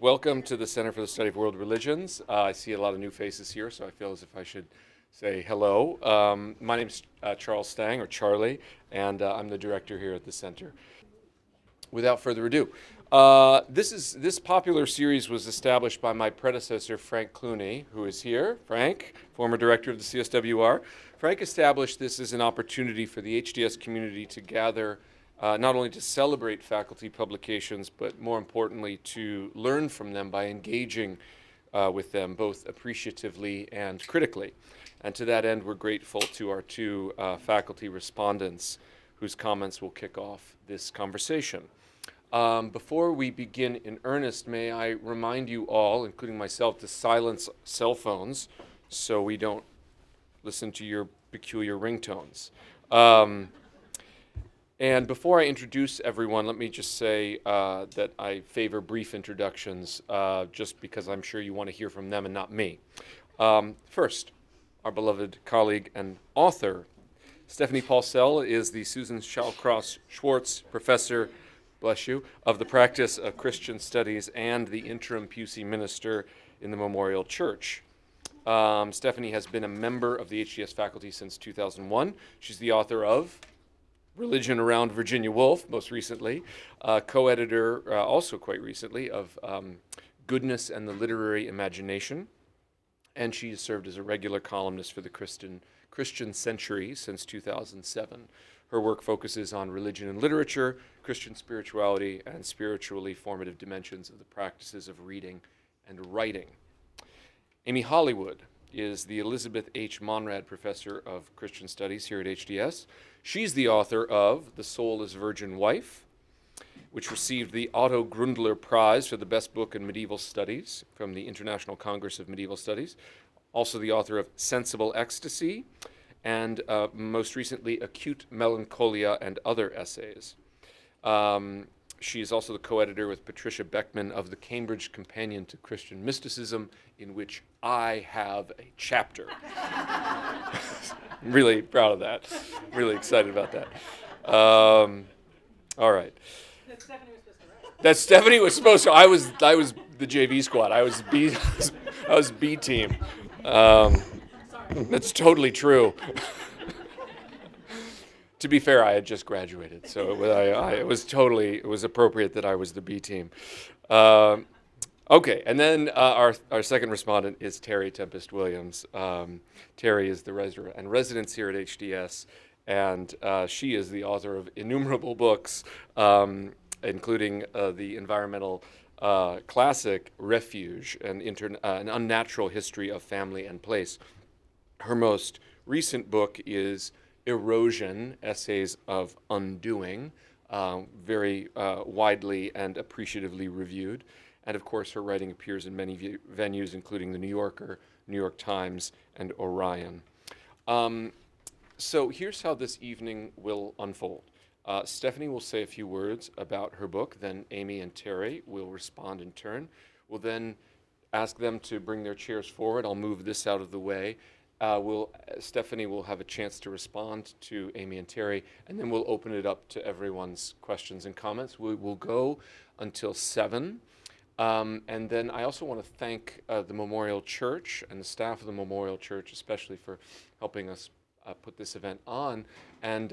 Welcome to the Center for the Study of World Religions. I see a lot of new faces here, so I feel as if I should say hello. My name's Charles Stang, or Charlie, and I'm the director here at the center. Without further ado, this popular series was established by my predecessor, Frank Clooney, who is here. Frank, former director of the CSWR. Frank established this as an opportunity for the HDS community to gather, not only to celebrate faculty publications, but more importantly, to learn from them by engaging with them both appreciatively and critically. And to that end, we're grateful to our two faculty respondents whose comments will kick off this conversation. Before we begin in earnest, may I remind you all, including myself, to silence cell phones so we don't listen to your peculiar ringtones. And before I introduce everyone, let me just say that I favor brief introductions just because I'm sure you want to hear from them and not me. First, our beloved colleague and author, Stephanie Paulsell, is the Susan Shallcross Swartz Professor, bless you, of the Practice of Christian Studies and the Interim Pusey Minister in the Memorial Church. Stephanie has been a member of the HDS faculty since 2001. She's the author of Religion Around Virginia Woolf, most recently, co-editor, also quite recently, of Goodness and the Literary Imagination, and she has served as a regular columnist for the Christian Century since 2007. Her work focuses on religion and literature, Christian spirituality, and spiritually formative dimensions of the practices of reading and writing. Amy Hollywood is the Elizabeth H. Monrad Professor of Christian Studies here at HDS. She's the author of The Soul is Virgin Wife, which received the Otto Grundler Prize for the Best Book in Medieval Studies from the International Congress of Medieval Studies. Also the author of Sensible Ecstasy, and most recently, Acute Melancholia and Other Essays. She is also the co-editor with Patricia Beckman of the Cambridge Companion to Christian Mysticism, in which I have a chapter. I'm really proud of that. Really excited about that. All right. That Stephanie was supposed to write. That Stephanie was supposed to. I was the JV squad. I was B team. That's totally true. To be fair, I had just graduated, so it was appropriate that I was the B team. Okay, and then our second respondent is Terry Tempest Williams. Terry is the resident here at HDS, and she is the author of innumerable books, including the environmental classic Refuge, an unnatural history of family and place. Her most recent book is Erosion, Essays of Undoing, very widely and appreciatively reviewed. And of course, her writing appears in many venues, including the New Yorker, New York Times, and Orion. So here's how this evening will unfold. Stephanie will say a few words about her book, then Amy and Terry will respond in turn. We'll then ask them to bring their chairs forward. I'll move this out of the way. Stephanie will have a chance to respond to Amy and Terry, and then we'll open it up to everyone's questions and comments. We will go until 7. And then I also want to thank the Memorial Church and the staff of the Memorial Church, especially for helping us put this event on, and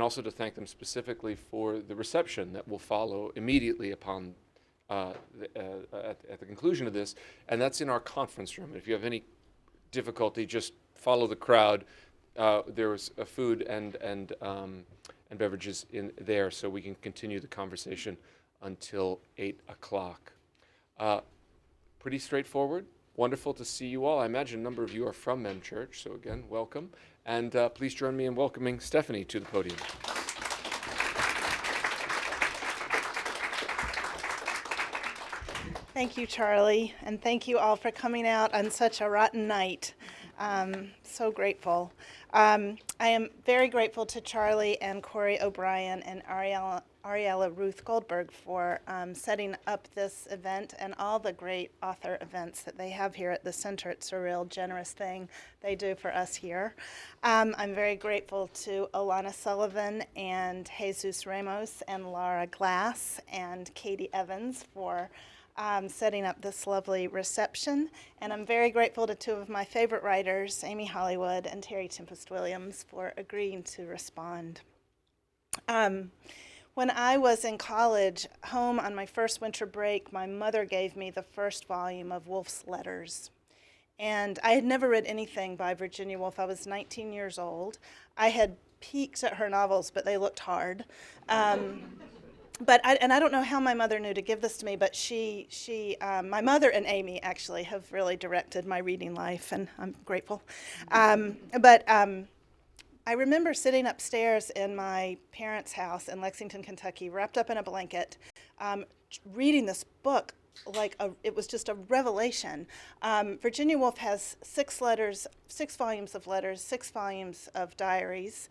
also to thank them specifically for the reception that will follow immediately upon at the conclusion of this, and that's in our conference room. If you have any difficulty, just follow the crowd. There's food and beverages in there, so we can continue the conversation until 8 o'clock. Pretty straightforward. Wonderful to see you all. I imagine a number of you are from Men's Church, so again, welcome. And please join me in welcoming Stephanie to the podium. Thank you, Charlie, and thank you all for coming out on such a rotten night. So grateful. I am very grateful to Charlie and Corey O'Brien and Ariella Ruth Goldberg for setting up this event and all the great author events that they have here at the center. It's a real generous thing they do for us here. I'm very grateful to Alana Sullivan and Jesus Ramos and Laura Glass and Katie Evans for setting up this lovely reception. And I'm very grateful to two of my favorite writers, Amy Hollywood and Terry Tempest Williams, for agreeing to respond. When I was in college, home on my first winter break, my mother gave me the first volume of Woolf's letters. And I had never read anything by Virginia Woolf. I was 19 years old. I had peeked at her novels, but they looked hard. I don't know how my mother knew to give this to me, but my mother and Amy actually have really directed my reading life, and I'm grateful. I remember sitting upstairs in my parents' house in Lexington, Kentucky, wrapped up in a blanket, reading this book it was just a revelation. Virginia Woolf has 6 volumes of letters, 6 volumes of diaries,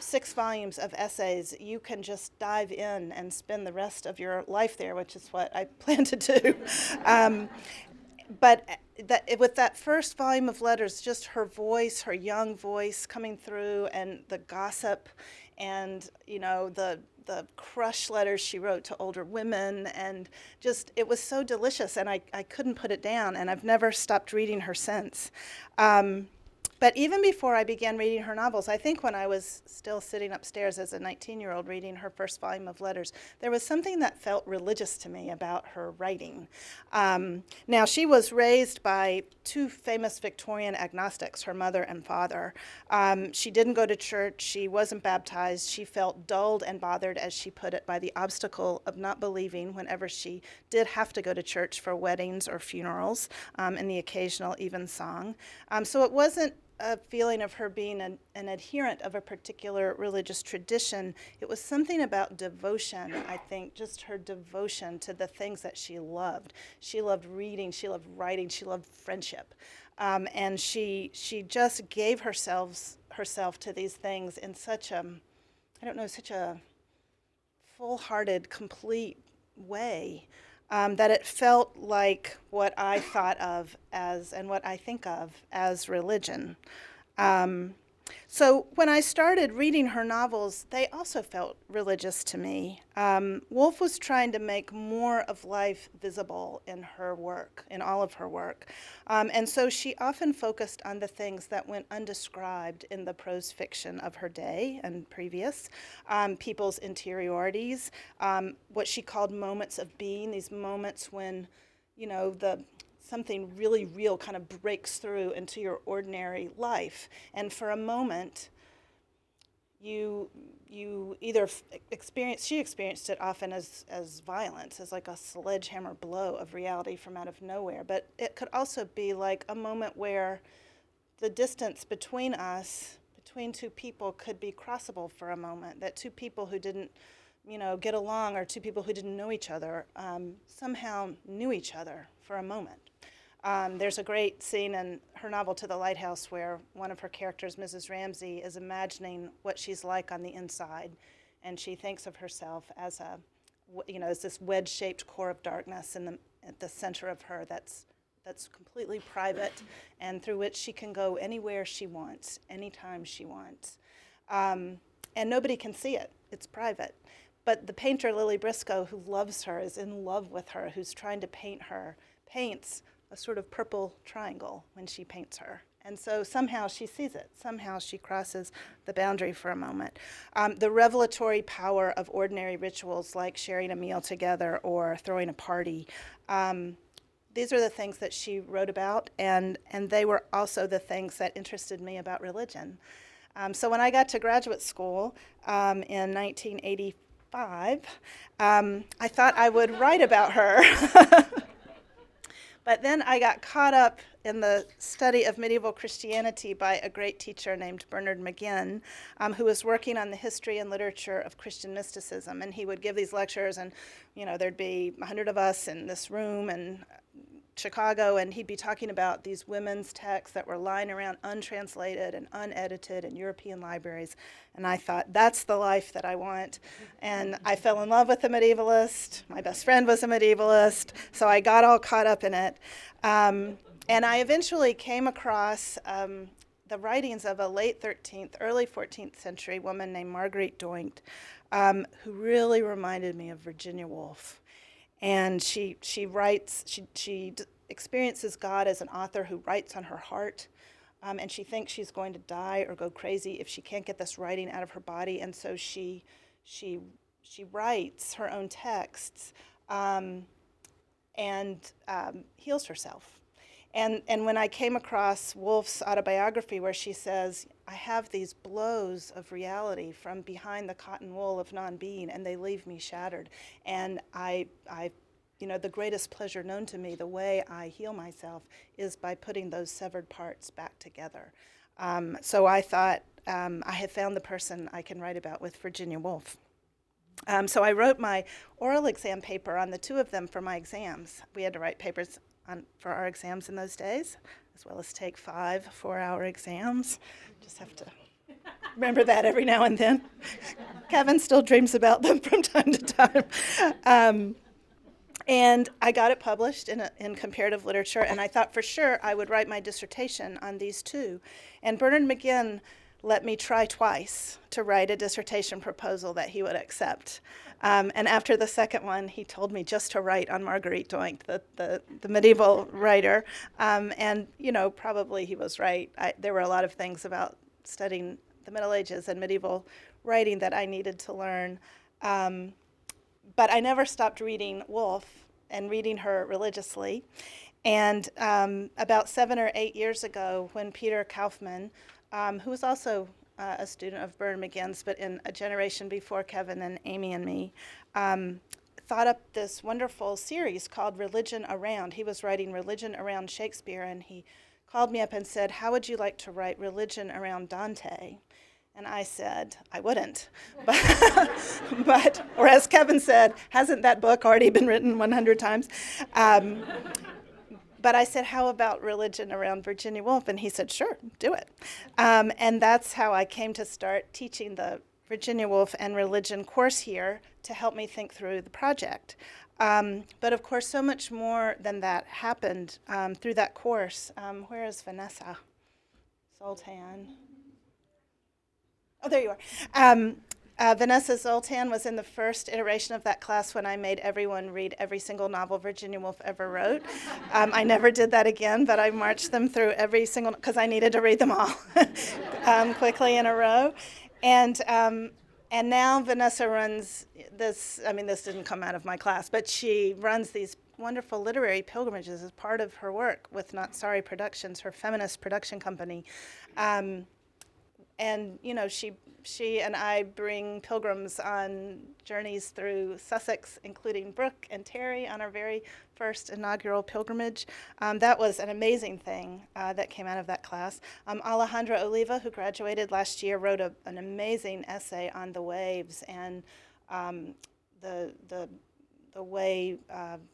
6 volumes of essays. You can just dive in and spend the rest of your life there, which is what I plan to do. With that first volume of letters, just her voice, her young voice coming through, and the gossip, and the crush letters she wrote to older women, and just it was so delicious, and I couldn't put it down, and I've never stopped reading her since. But even before I began reading her novels, I think when I was still sitting upstairs as a 19-year-old reading her first volume of letters, there was something that felt religious to me about her writing. Now, she was raised by 2 famous Victorian agnostics, her mother and father. She didn't go to church. She wasn't baptized. She felt dulled and bothered, as she put it, by the obstacle of not believing whenever she did have to go to church for weddings or funerals, and the occasional evensong. So it wasn't a feeling of her being an adherent of a particular religious tradition. It was something about devotion, I think, just her devotion to the things that she loved. She loved reading, she loved writing, she loved friendship. And she just gave herself to these things in such a full-hearted, complete way. That it felt like what I thought of as, and what I think of as, religion. So when I started reading her novels, they also felt religious to me. Woolf was trying to make more of life visible in her work, in all of her work. And so she often focused on the things that went undescribed in the prose fiction of her day and previous, people's interiorities, what she called moments of being, these moments when, something really real kind of breaks through into your ordinary life. And for a moment, you either she experienced it often as violence, as like a sledgehammer blow of reality from out of nowhere. But it could also be like a moment where the distance between us, between 2 people, could be crossable for a moment, that 2 people who didn't get along, or 2 people who didn't know each other, somehow knew each other for a moment. There's a great scene in her novel To the Lighthouse where one of her characters, Mrs. Ramsay, is imagining what she's like on the inside, and she thinks of herself as as this wedge-shaped core of darkness at the center of her that's completely private, and through which she can go anywhere she wants, anytime she wants. And nobody can see it. It's private. But the painter, Lily Briscoe, who loves her, is in love with her, who's trying to paint her, paints a sort of purple triangle when she paints her. And so somehow she sees it. Somehow she crosses the boundary for a moment. The revelatory power of ordinary rituals like sharing a meal together or throwing a party, these are the things that she wrote about, and they were also the things that interested me about religion. So when I got to graduate school in 1985, I thought I would write about her. But then I got caught up in the study of medieval Christianity by a great teacher named Bernard McGinn, who was working on the history and literature of Christian mysticism. And he would give these lectures, and there'd be 100 of us in this room in Chicago, and he'd be talking about these women's texts that were lying around untranslated and unedited in European libraries. And I thought, that's the life that I want. And I fell in love with a medievalist. My best friend was a medievalist, so I got all caught up in it. And I eventually came across the writings of a late 13th, early 14th century woman named Marguerite Doint, who really reminded me of Virginia Woolf. And she experiences God as an author who writes on her heart. And she thinks she's going to die or go crazy if she can't get this writing out of her body. And so she writes her own texts and heals herself. And when I came across Woolf's autobiography where she says, I have these blows of reality from behind the cotton wool of non-being, and they leave me shattered. And I the greatest pleasure known to me, the way I heal myself, is by putting those severed parts back together. So I thought I had found the person I can write about with Virginia Woolf. So I wrote my oral exam paper on the two of them for my exams. We had to write papers for our exams in those days, as well as take 5 4-hour exams. Just have to remember that every now and then. Kevin still dreams about them from time to time. And I got it published in comparative literature, and I thought for sure I would write my dissertation on these two. And Bernard McGinn let me try twice to write a dissertation proposal that he would accept. And after the second one, he told me just to write on Marguerite Doink, the medieval writer. And, probably he was right. There were a lot of things about studying the Middle Ages and medieval writing that I needed to learn. But I never stopped reading Woolf and reading her religiously. And about 7 or 8 years ago, when Peter Kaufman, who was also a student of Bernard McGinn's, but in a generation before Kevin and Amy and me, thought up this wonderful series called Religion Around. He was writing religion around Shakespeare, and he called me up and said, how would you like to write religion around Dante? And I said, I wouldn't. Or as Kevin said, hasn't that book already been written 100 times? But I said, how about religion around Virginia Woolf? And he said, sure, do it. And that's how I came to start teaching the Virginia Woolf and religion course here to help me think through the project. But of course, so much more than that happened through that course. Where is Vanessa Zoltan? Oh, there you are. Vanessa Zoltan was in the first iteration of that class when I made everyone read every single novel Virginia Woolf ever wrote. I never did that again, but I marched them through every single, because I needed to read them all quickly in a row. And now Vanessa runs this, this didn't come out of my class, but she runs these wonderful literary pilgrimages as part of her work with Not Sorry Productions, her feminist production company. And, she and I bring pilgrims on journeys through Sussex, including Brooke and Terry on our very first inaugural pilgrimage. That was an amazing thing that came out of that class. Alejandra Oliva, who graduated last year, wrote an amazing essay on the waves and the way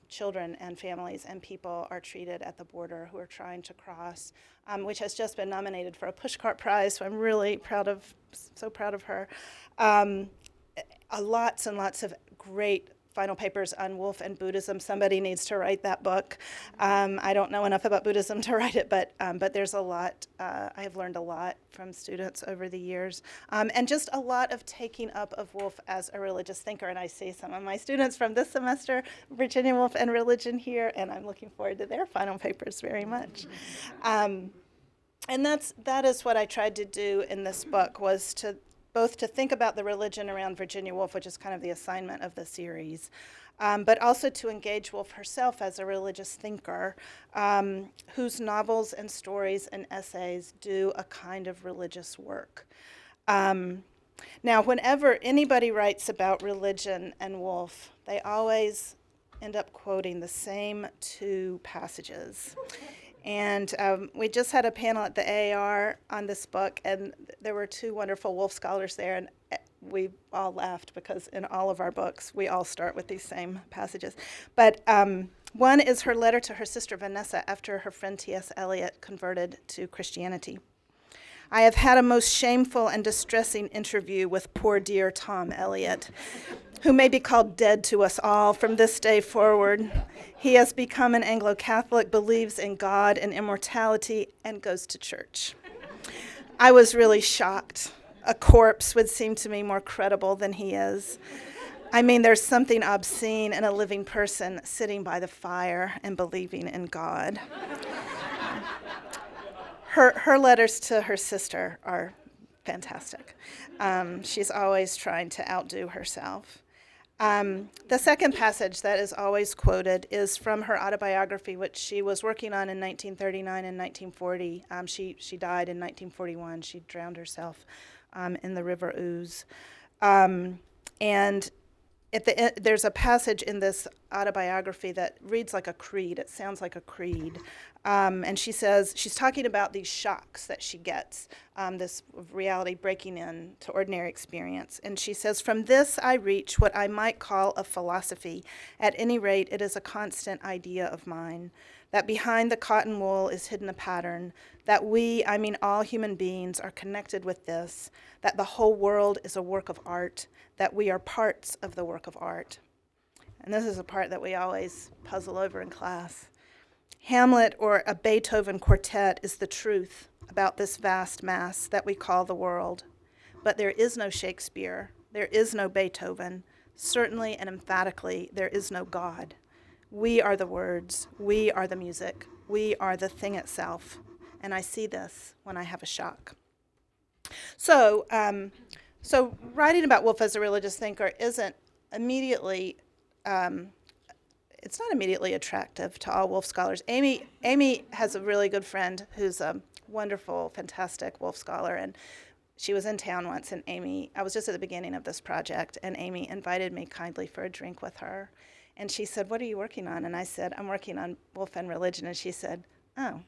children and families and people are treated at the border who are trying to cross, which has just been nominated for a Pushcart Prize, so I'm really so proud of her. Lots and lots of great final papers on Woolf and Buddhism. Somebody needs to write that book. I don't know enough about Buddhism to write it, but there's a lot. I have learned a lot from students over the years, and just a lot of taking up of Woolf as a religious thinker. And I see some of my students from this semester, Virginia Woolf and Religion here, and I'm looking forward to their final papers very much. And that is what I tried to do in this book, was to both to think about the religion around Virginia Woolf, which is kind of the assignment of the series, but also to engage Woolf herself as a religious thinker whose novels and stories and essays do a kind of religious work. Now, whenever anybody writes about religion and Woolf, they always end up quoting the same 2 passages. And we just had a panel at the AAR on this book, and there were 2 wonderful Woolf scholars there, and we all laughed because in all of our books, we all start with these same passages. But one is her letter to her sister Vanessa after her friend T.S. Eliot converted to Christianity. I have had a most shameful and distressing interview with poor dear Tom Eliot, who may be called dead to us all from this day forward. He has become an Anglo-Catholic, believes in God and immortality, and goes to church. I was really shocked. A corpse would seem to me more credible than he is. I mean, there's something obscene in a living person sitting by the fire and believing in God. Her letters to her sister are fantastic. She's always trying to outdo herself. The second passage that is always quoted is from her autobiography, which she was working on in 1939 and 1940. She died in 1941. She drowned herself in the River Ouse. And there's a passage in this autobiography that reads like a creed. It sounds like a creed. And she says, she's talking about these shocks that she gets, this reality breaking in to ordinary experience. And she says, "From this I reach what I might call a philosophy. At any rate, it is a constant idea of mine, that behind the cotton wool is hidden a pattern, that we, I mean all human beings, are connected with this, that the whole world is a work of art, that we are parts of the work of art." And this is a part that we always puzzle over in class. Hamlet or a Beethoven quartet is the truth about this vast mass that we call the world. But there is no Shakespeare, there is no Beethoven, certainly and emphatically there is no God. We are the words, we are the music, we are the thing itself. And I see this when I have a shock. So writing about Woolf as a religious thinker isn't immediately it's not immediately attractive to all Woolf scholars. Amy has a really good friend who's a wonderful, fantastic Woolf scholar, and she was in town once, and I was just at the beginning of this project, and Amy invited me kindly for a drink with her. And she said, "What are you working on?" And I said, "I'm working on Woolf and religion." And she said, "Oh."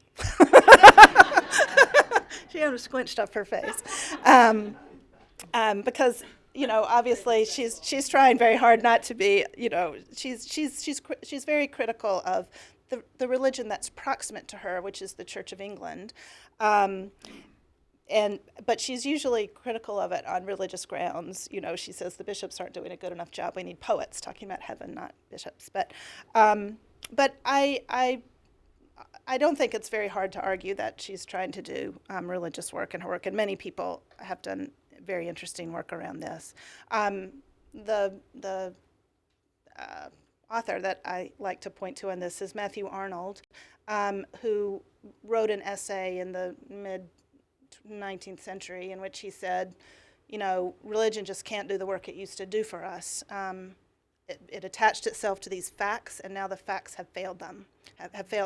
She kind of squinched up her face. Because obviously she's trying very hard not to be, she's very critical of the religion that's proximate to her, which is the Church of England, but she's usually critical of it on religious grounds. She says the bishops aren't doing a good enough job. We need poets talking about heaven, not bishops. But I don't think it's very hard to argue that she's trying to do religious work in her work, and many people have done very interesting work around this. The author that I like to point to on this is Matthew Arnold, who wrote an essay in the mid-19th century in which he said, religion just can't do the work it used to do for us. It attached itself to these facts, and now the facts have failed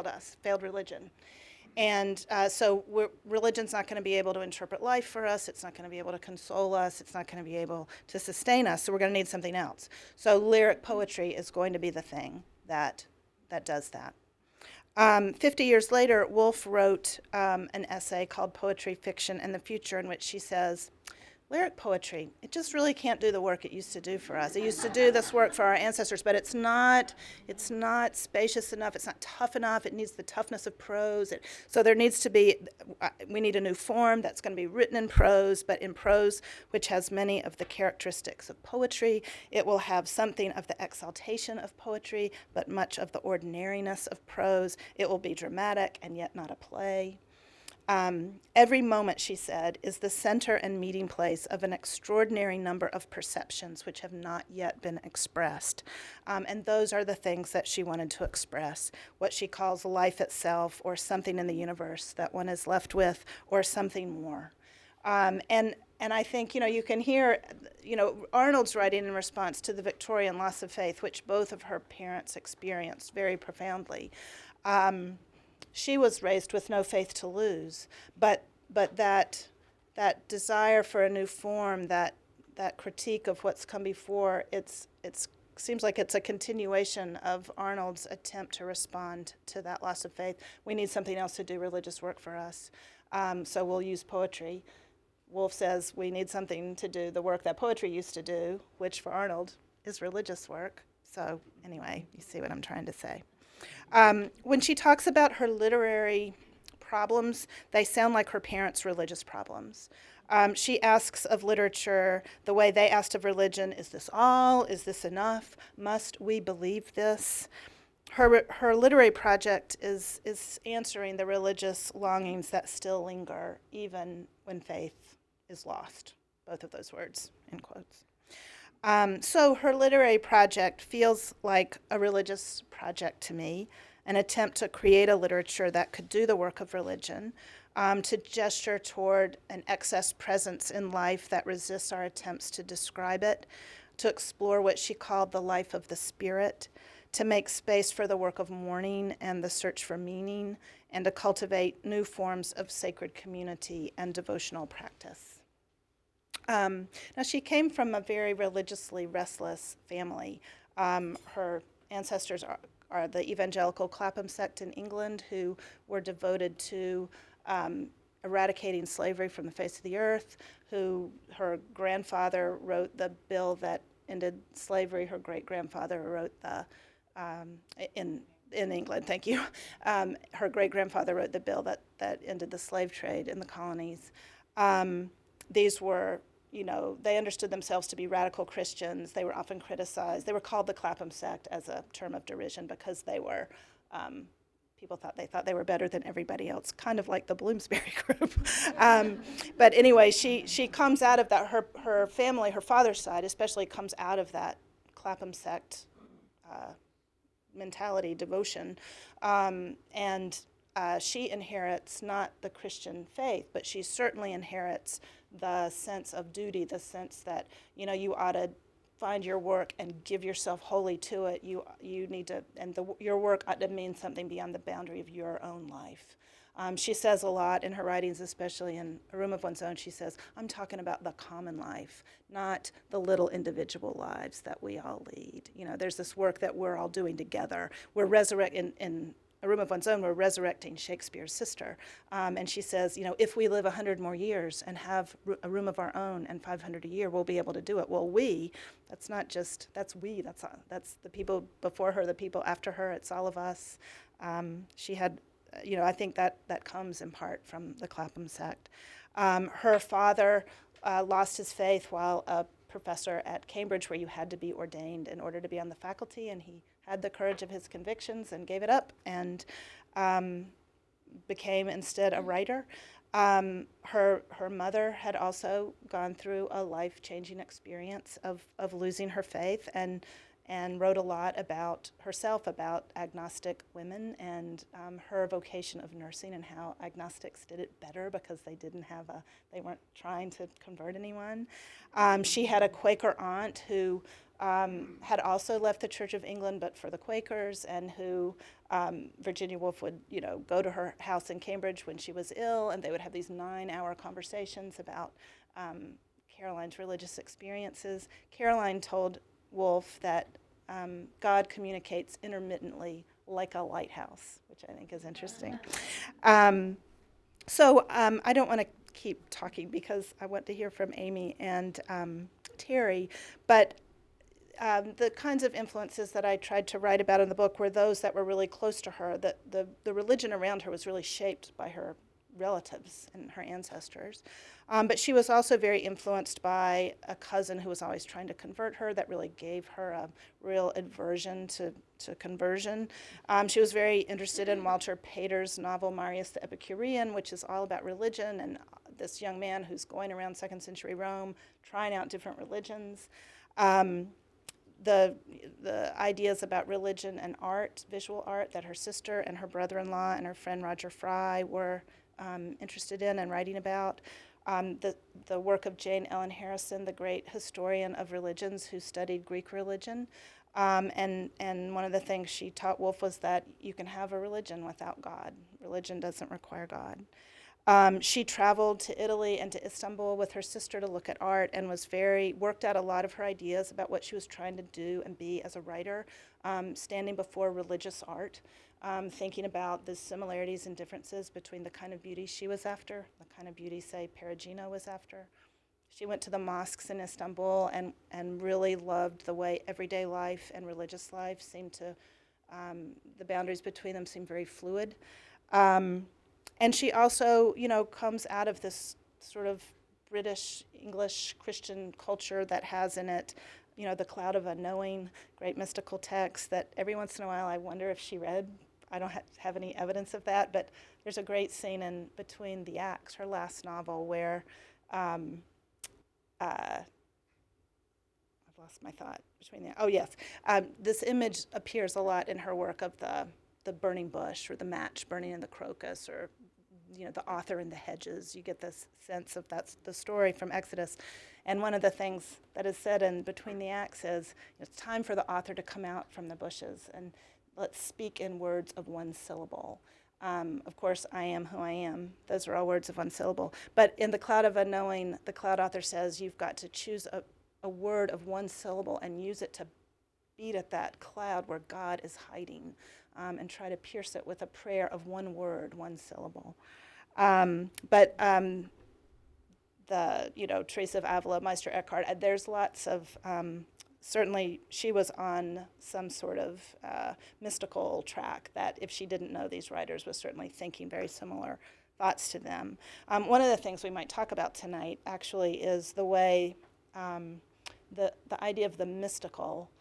us, failed religion. And so religion's not going to be able to interpret life for us. It's not going to be able to console us. It's not going to be able to sustain us. So we're going to need something else. So lyric poetry is going to be the thing that does that. 50 years later, Woolf wrote an essay called Poetry, Fiction, and the Future, in which she says, lyric poetry, it just really can't do the work it used to do for us. It used to do this work for our ancestors, but it's not spacious enough, it's not tough enough, it needs the toughness of prose. So there needs to be, we need a new form that's going to be written in prose, but in prose which has many of the characteristics of poetry. It will have something of the exaltation of poetry, but much of the ordinariness of prose. It will be dramatic and yet not a play. Every moment, she said, is the center and meeting place of an extraordinary number of perceptions which have not yet been expressed. And those are the things that she wanted to express, what she calls life itself, or something in the universe that one is left with, or something more. And I think, you can hear, Arnold's writing in response to the Victorian loss of faith, which both of her parents experienced very profoundly. She was raised with no faith to lose, but that desire for a new form, that critique of what's come before, it seems like it's a continuation of Arnold's attempt to respond to that loss of faith. We need something else to do religious work for us, so we'll use poetry. Woolf says we need something to do the work that poetry used to do, which for Arnold is religious work. So anyway, you see what I'm trying to say. When she talks about her literary problems, they sound like her parents' religious problems. She asks of literature the way they asked of religion, is this all? Is this enough? Must we believe this? Her literary project is answering the religious longings that still linger, even when faith is lost. Both of those words in quotes. So her literary project feels like a religious project to me, an attempt to create a literature that could do the work of religion, to gesture toward an excess presence in life that resists our attempts to describe it, to explore what she called the life of the spirit, to make space for the work of mourning and the search for meaning, and to cultivate new forms of sacred community and devotional practice. Now, she came from a very religiously restless family. Her ancestors are the evangelical Clapham sect in England, who were devoted to eradicating slavery from the face of the earth, who her grandfather wrote the bill that ended slavery. Her great-grandfather wrote the, in England, thank you. Her great-grandfather wrote the bill that ended the slave trade in the colonies. These were, they understood themselves to be radical Christians. They were often criticized. They were called the Clapham sect as a term of derision because they were, people thought they were better than everybody else, kind of like the Bloomsbury group. But anyway, she comes out of that. Her family, her father's side especially, comes out of that Clapham sect mentality, devotion, and she inherits not the Christian faith, but she certainly inherits the sense of duty, the sense that, you ought to find your work and give yourself wholly to it. You need to, and your work ought to mean something beyond the boundary of your own life. She says a lot in her writings, especially in A Room of One's Own. She says, I'm talking about the common life, not the little individual lives that we all lead. There's this work that we're all doing together. We're resurrecting, in A Room of One's Own, we're resurrecting Shakespeare's sister. And she says, if we live 100 more years and have a room of our own and 500 a year, we'll be able to do it. Well, that's not just, that's the people before her, the people after her, it's all of us. She had, I think that comes in part from the Clapham sect. Her father lost his faith while a professor at Cambridge, where you had to be ordained in order to be on the faculty, and he had the courage of his convictions and gave it up and became instead a writer. Her mother had also gone through a life-changing experience of losing her faith and wrote a lot about herself, about agnostic women and her vocation of nursing and how agnostics did it better because they weren't trying to convert anyone. She had a Quaker aunt who had also left the Church of England, but for the Quakers, and who Virginia Woolf would, go to her house in Cambridge when she was ill, and they would have these 9-hour conversations about Caroline's religious experiences. Caroline told Woolf that God communicates intermittently like a lighthouse, which I think is interesting. So I don't want to keep talking because I want to hear from Amy and Terry, but the kinds of influences that I tried to write about in the book were those that were really close to her, that the religion around her was really shaped by her relatives and her ancestors. But she was also very influenced by a cousin who was always trying to convert her. That really gave her a real aversion to conversion. She was very interested in Walter Pater's novel Marius the Epicurean, which is all about religion and this young man who's going around second century Rome trying out different religions. The ideas about religion and art, visual art, that her sister and her brother-in-law and her friend Roger Fry were interested in and writing about. The work of Jane Ellen Harrison, the great historian of religions who studied Greek religion. And one of the things she taught Woolf was that you can have a religion without God. Religion doesn't require God. She traveled to Italy and to Istanbul with her sister to look at art and worked out a lot of her ideas about what she was trying to do and be as a writer, standing before religious art, thinking about the similarities and differences between the kind of beauty she was after, the kind of beauty, say, Perugino was after. She went to the mosques in Istanbul and really loved the way everyday life and religious life seemed to, the boundaries between them seemed very fluid. And she also, comes out of this sort of British, English, Christian culture that has in it, the cloud of unknowing, great mystical texts that every once in a while I wonder if she read. I don't have any evidence of that, but there's a great scene in Between the Acts, her last novel, where I've I've lost my thought between the, oh yes. This image appears a lot in her work of the burning bush or the match burning in the crocus or the author in the hedges. You get this sense of that's the story from Exodus. And one of the things that is said in Between the Acts is it's time for the author to come out from the bushes and let's speak in words of one syllable. Of course, I am who I am. Those are all words of one syllable. But in The Cloud of Unknowing, the cloud author says you've got to choose a word of one syllable and use it to beat at that cloud where God is hiding, and try to pierce it with a prayer of one word, one syllable. Teresa of Avila, Meister Eckhart, there's lots of, certainly she was on some sort of mystical track that if she didn't know these writers was certainly thinking very similar thoughts to them. One of the things we might talk about tonight actually is the way the idea of the mystical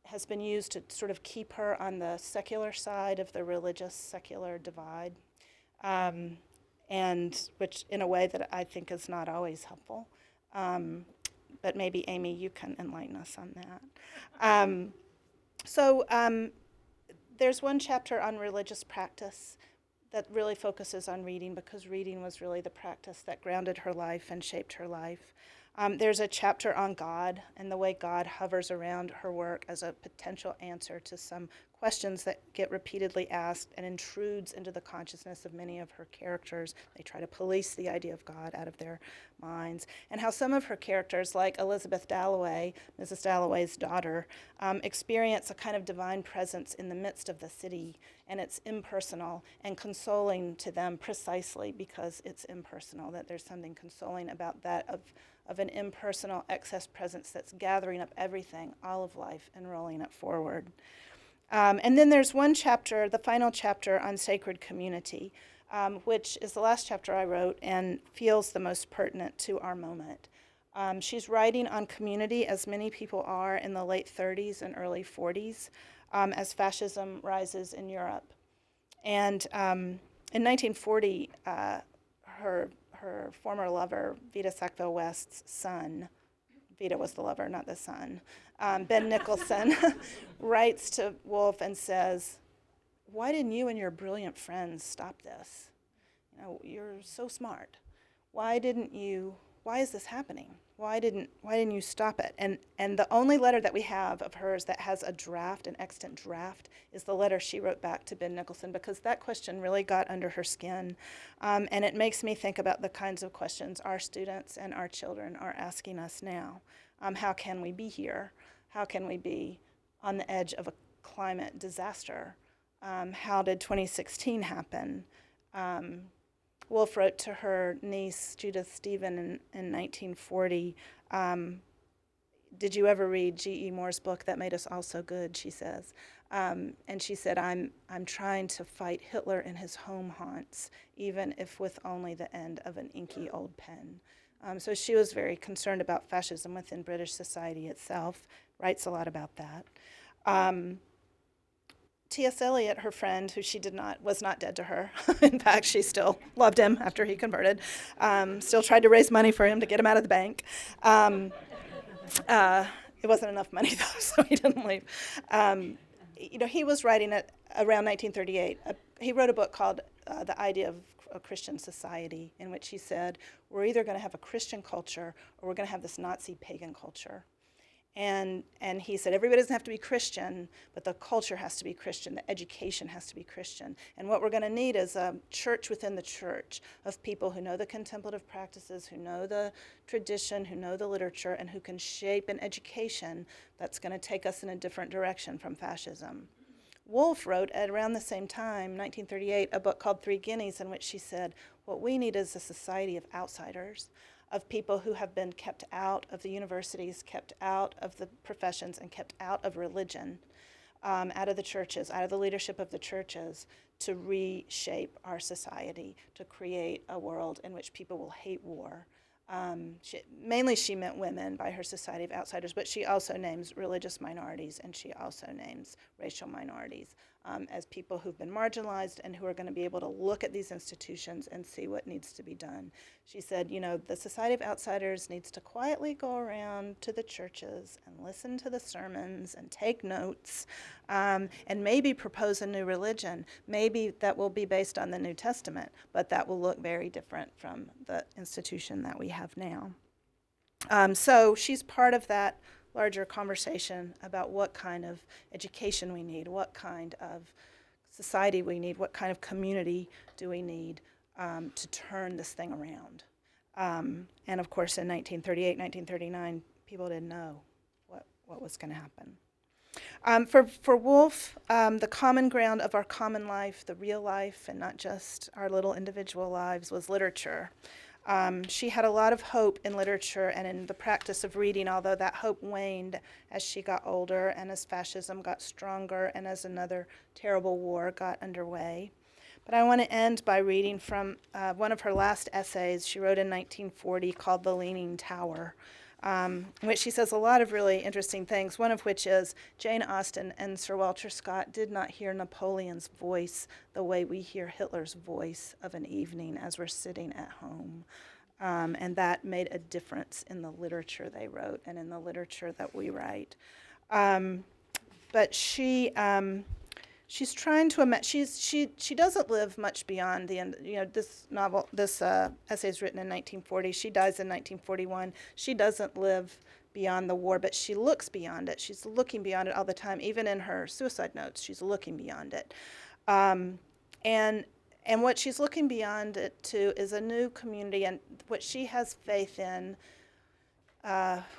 has been used to sort of keep her on the secular side of the religious-secular divide, and which in a way that I think is not always helpful. But maybe, Amy, you can enlighten us on that. There's one chapter on religious practice that really focuses on reading, because reading was really the practice that grounded her life and shaped her life. There's a chapter on God and the way God hovers around her work as a potential answer to some questions that get repeatedly asked and intrudes into the consciousness of many of her characters. They try to police the idea of God out of their minds. And how some of her characters, like Elizabeth Dalloway, Mrs. Dalloway's daughter, experience a kind of divine presence in the midst of the city, and it's impersonal and consoling to them precisely because it's impersonal, that there's something consoling about that of an impersonal excess presence that's gathering up everything, all of life, and rolling it forward. And then there's one chapter, the final chapter on sacred community, which is the last chapter I wrote and feels the most pertinent to our moment. She's writing on community, as many people are in the late 30s and early 40s, as fascism rises in Europe. And in 1940, her former lover, Vida Sackville-West's son, Vida was the lover, not the son, Ben Nicholson, writes to Woolf and says, "Why didn't you and your brilliant friends stop this? You're so smart. Why is this happening? Why didn't you stop it?" And the only letter that we have of hers that has a draft, an extant draft, is the letter she wrote back to Ben Nicholson, because that question really got under her skin. And it makes me think about the kinds of questions our students and our children are asking us now. How can we be here? How can we be on the edge of a climate disaster? How did 2016 happen? Woolf wrote to her niece, Judith Stephen, in 1940, "Did you ever read G.E. Moore's book, That Made Us All So Good?" she says. And she said, I'm trying to fight Hitler in his home haunts, even if with only the end of an inky old pen. So she was very concerned about fascism within British society itself, writes a lot about that. T.S. Eliot, her friend, who was not dead to her. In fact, she still loved him after he converted. Still tried to raise money for him to get him out of the bank. It wasn't enough money, though, so he didn't leave. He was writing it around 1938. He wrote a book called The Idea of a Christian Society, in which he said, we're either going to have a Christian culture or we're going to have this Nazi pagan culture. And he said, everybody doesn't have to be Christian, but the culture has to be Christian, the education has to be Christian. And what we're going to need is a church within the church of people who know the contemplative practices, who know the tradition, who know the literature, and who can shape an education that's going to take us in a different direction from fascism. Woolf wrote at around the same time, 1938, a book called Three Guineas, in which she said, what we need is a society of outsiders, of people who have been kept out of the universities, kept out of the professions, and kept out of religion, out of the churches, out of the leadership of the churches, to reshape our society, to create a world in which people will hate war. Mainly she meant women by her Society of Outsiders, but she also names religious minorities and she also names racial minorities. as people who've been marginalized and who are going to be able to look at these institutions and see what needs to be done. She said, you know, the Society of Outsiders needs to quietly go around to the churches and listen to the sermons and take notes, and maybe propose a new religion. Maybe that will be based on the New Testament, but that will look very different from the institution that we have now. So she's part of that larger conversation about what kind of education we need, what kind of society we need, what kind of community do we need to turn this thing around. And of course, in 1938, 1939, people didn't know what was going to happen. For Woolf, the common ground of our common life, the real life, and not just our little individual lives, was literature. She had a lot of hope in literature and in the practice of reading, although that hope waned as she got older and as fascism got stronger and as another terrible war got underway. But I want to end by reading from one of her last essays she wrote in 1940 called The Leaning Tower, in which she says a lot of really interesting things, one of which is Jane Austen and Sir Walter Scott did not hear Napoleon's voice the way we hear Hitler's voice of an evening as we're sitting at home. And that made a difference in the literature they wrote and in the literature that we write. But she's trying to she doesn't live much beyond the end. You know, this essay is written in 1940. She dies in 1941. She doesn't live beyond the war, but she looks beyond it. She's looking beyond it all the time. Even in her suicide notes, she's looking beyond it. And what she's looking beyond it to is a new community, and what she has faith in,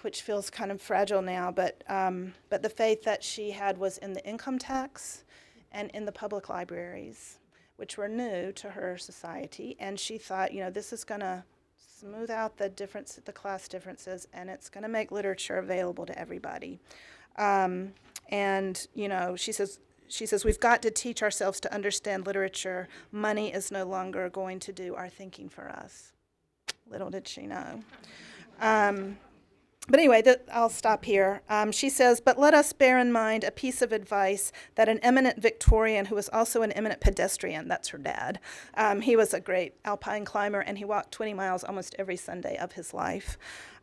which feels kind of fragile now, but the faith that she had was in the income tax and in the public libraries, which were new to her society. And she thought, you know, this is going to smooth out the class differences, and it's going to make literature available to everybody. And, you know, she says, we've got to teach ourselves to understand literature. Money is no longer going to do our thinking for us. Little did she know. But anyway, I'll stop here. She says, but let us bear in mind a piece of advice that an eminent Victorian who was also an eminent pedestrian, that's her dad, he was a great alpine climber, and he walked 20 miles almost every Sunday of his life,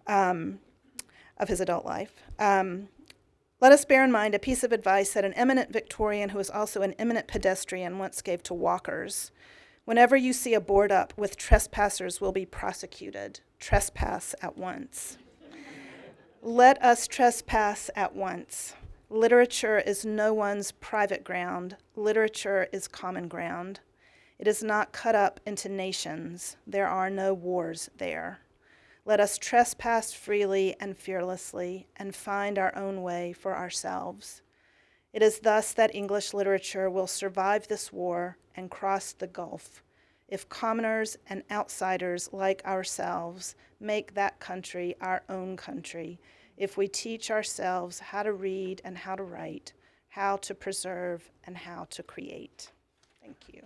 of his adult life. Let us bear in mind a piece of advice that an eminent Victorian who was also an eminent pedestrian once gave to walkers. Whenever you see a board up with trespassers will be prosecuted, trespass at once. Let us trespass at once. Literature is no one's private ground. Literature is common ground. It is not cut up into nations. There are no wars there. Let us trespass freely and fearlessly and find our own way for ourselves. It is thus that English literature will survive this war and cross the gulf, if commoners and outsiders like ourselves make that country our own country, if we teach ourselves how to read and how to write, how to preserve and how to create. Thank you.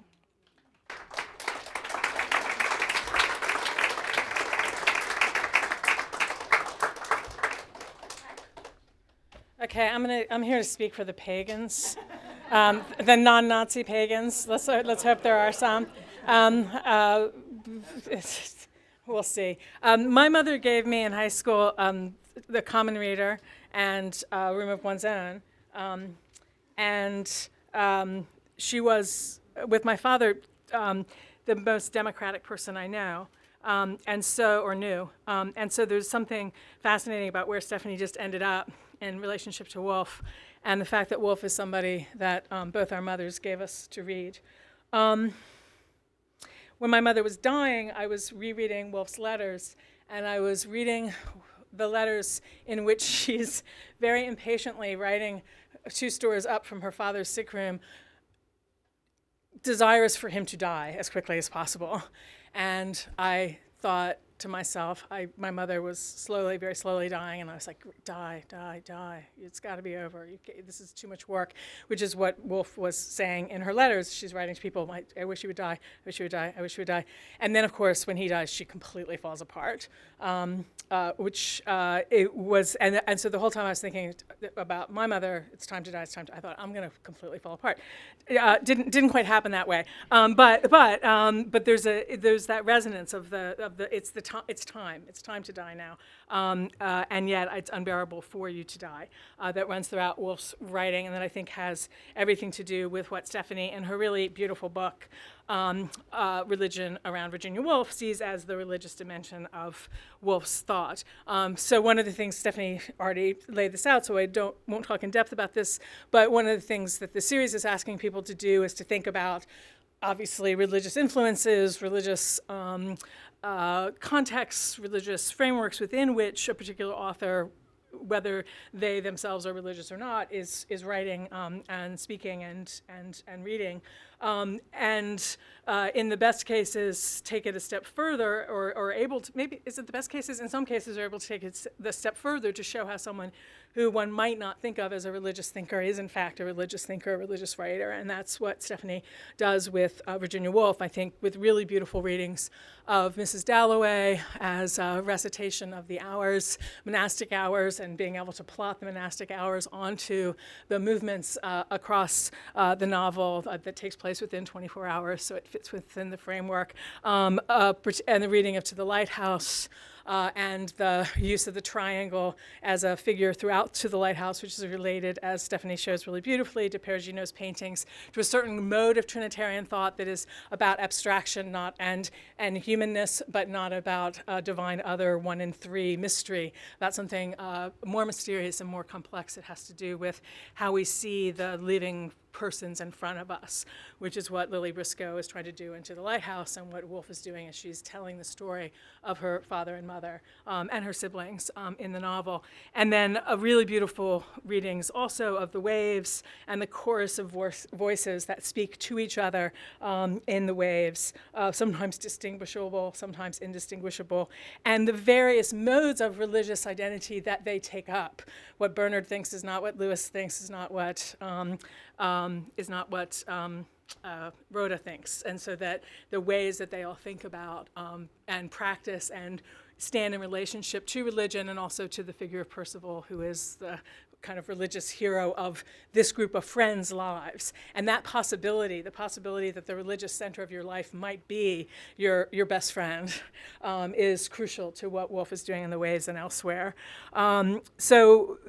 Okay, I'm here to speak for the pagans, the non-Nazi pagans. Let's hope there are some. We'll see. My mother gave me in high school the Common Reader and Room of One's Own, and she was, with my father, the most democratic person I know, and so there's something fascinating about where Stephanie just ended up in relationship to Woolf, and the fact that Woolf is somebody that both our mothers gave us to read. When my mother was dying, I was rereading Woolf's letters, and I was reading the letters in which she's very impatiently writing 2 stores up from her father's sick room, desirous for him to die as quickly as possible. And I thought, to myself. My mother was very slowly dying, and I was like, die, die, die. It's got to be over. This is too much work, which is what Woolf was saying in her letters. She's writing to people, I wish you would die, I wish you would die, I wish you would die. And then, of course, when he dies, she completely falls apart, it was, and so the whole time I was thinking about my mother, it's time to die, it's time to, I thought, I'm going to completely fall apart. Didn't quite happen that way. But there's that resonance of it's time to die now, and yet it's unbearable for you to die, that runs throughout Woolf's writing, and that I think has everything to do with what Stephanie, in her really beautiful book, Religion Around Virginia Woolf, sees as the religious dimension of Woolf's thought. So one of the things, Stephanie already laid this out, so I won't talk in depth about this, but one of the things that the series is asking people to do is to think about, obviously, religious influences, religious contexts, religious frameworks within which a particular author, whether they themselves are religious or not, is writing and speaking and reading. In the best cases, take it a step further, or able to, maybe, is it the best cases? In some cases, are able to take it the step further to show how someone who one might not think of as a religious thinker is in fact a religious thinker, a religious writer, and that's what Stephanie does with Virginia Woolf, I think, with really beautiful readings of Mrs. Dalloway as a recitation of the hours, monastic hours, and being able to plot the monastic hours onto the movements across the novel that takes place within 24 hours, so it fits within the framework, and the reading of To the Lighthouse, and the use of the triangle as a figure throughout To the Lighthouse, which is related, as Stephanie shows really beautifully, to Perugino's paintings, to a certain mode of Trinitarian thought that is about abstraction and humanness, but not about divine other, one in three mystery, about something more mysterious and more complex. It has to do with how we see the living persons in front of us, which is what Lily Briscoe is trying to do into The Lighthouse, and what Woolf is doing as she's telling the story of her father and mother and her siblings in the novel. And then really beautiful readings also of the waves and the chorus of voices that speak to each other in the waves, sometimes distinguishable, sometimes indistinguishable, and the various modes of religious identity that they take up. What Bernard thinks is not what Lewis thinks, is not what Rhoda thinks, and so that the ways that they all think about and practice and stand in relationship to religion, and also to the figure of Percival, who is the kind of religious hero of this group of friends' lives. And that possibility, the possibility that the religious center of your life might be your best friend, is crucial to what Woolf is doing in the waves and elsewhere. So,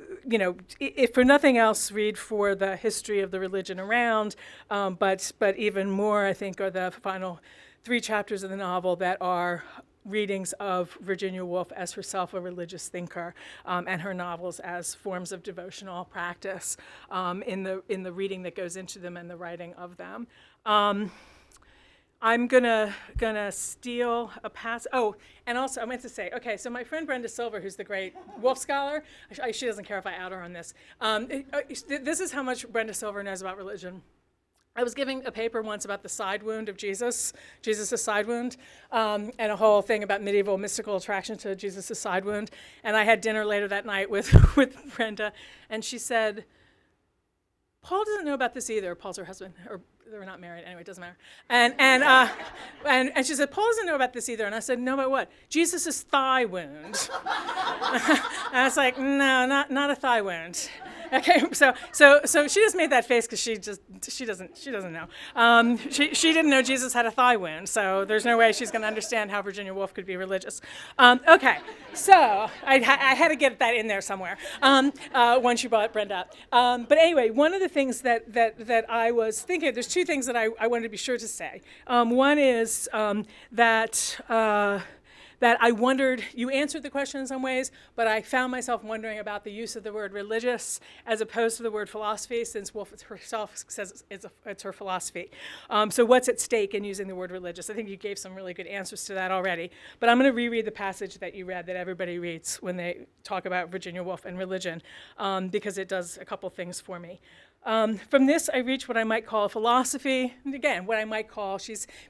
if for nothing else, read for the history of the religion around, but even more, I think, are the final 3 chapters of the novel that are readings of Virginia Woolf as herself a religious thinker, and her novels as forms of devotional practice in the reading that goes into them and the writing of them. I'm gonna steal a pass. Oh, and also I meant to say, okay, so my friend Brenda Silver, who's the great Woolf scholar, she doesn't care if I out her on this. This is how much Brenda Silver knows about religion. I was giving a paper once about the side wound of Jesus' side wound, and a whole thing about medieval mystical attraction to Jesus' side wound. And I had dinner later that night with Brenda, and she said, Paul doesn't know about this either. Paul's her husband, or they were not married. Anyway, it doesn't matter. And she said, Paul doesn't know about this either. And I said, no, about what? Jesus' thigh wound. And I was like, no, not a thigh wound. Okay, so she just made that face because she doesn't know. She didn't know Jesus had a thigh wound, so there's no way she's going to understand how Virginia Woolf could be religious. Okay, so I had to get that in there somewhere once you brought Brenda up. But anyway, one of the things that I was thinking, there's 2 things that I wanted to be sure to say. One is that I wondered, you answered the question in some ways, but I found myself wondering about the use of the word religious as opposed to the word philosophy, since Woolf herself says it's her philosophy. So what's at stake in using the word religious? I think you gave some really good answers to that already, but I'm going to reread the passage that you read that everybody reads when they talk about Virginia Woolf and religion, because it does a couple things for me. From this, I reach what I might call philosophy. And again, what I might call,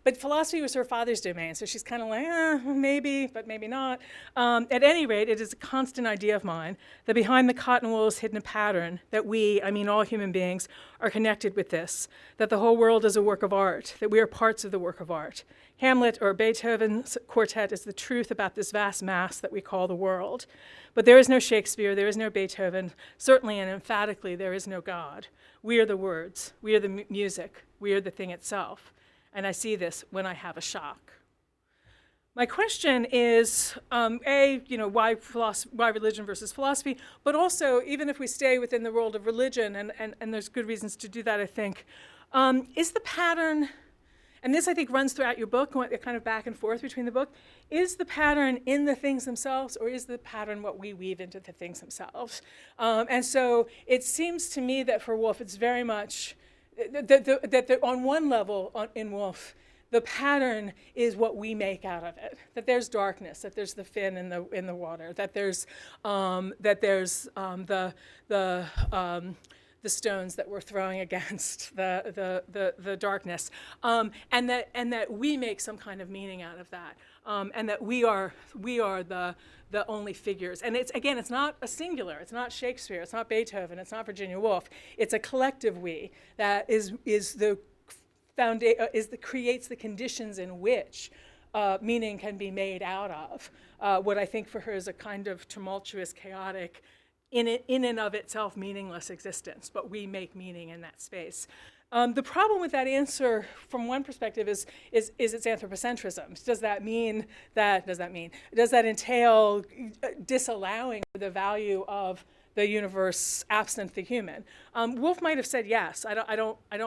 but philosophy was her father's domain, so she's kind of like, maybe, but maybe not. At any rate, it is a constant idea of mine that behind the cotton wool is hidden a pattern, that we, I mean all human beings, are connected with this, that the whole world is a work of art, that we are parts of the work of art. Hamlet or Beethoven's quartet is the truth about this vast mass that we call the world. But there is no Shakespeare, there is no Beethoven, certainly and emphatically there is no God. We are the words, we are the music, we are the thing itself. And I see this when I have a shock. My question is, why religion versus philosophy, but also, even if we stay within the world of religion, and there's good reasons to do that, I think, is the pattern, and this I think runs throughout your book, kind of back and forth between the book, is the pattern in the things themselves, or is the pattern what we weave into the things themselves? And so it seems to me that for Woolf, it's very much, that on one level in Woolf, the pattern is what we make out of it. That there's darkness, that there's the fin in the water, that there's the stones that we're throwing against the darkness, and that we make some kind of meaning out of that, and that we are the only figures. And it's not a singular. It's not Shakespeare. It's not Beethoven. It's not Virginia Woolf. It's a collective we that creates the conditions in which meaning can be made out of. What I think for her is a kind of tumultuous, chaotic, in and of itself meaningless existence, but we make meaning in that space. The problem with that answer, from one perspective, is its anthropocentrism. Does that entail disallowing the value of the universe absent the human? Woolf might have said yes. I don't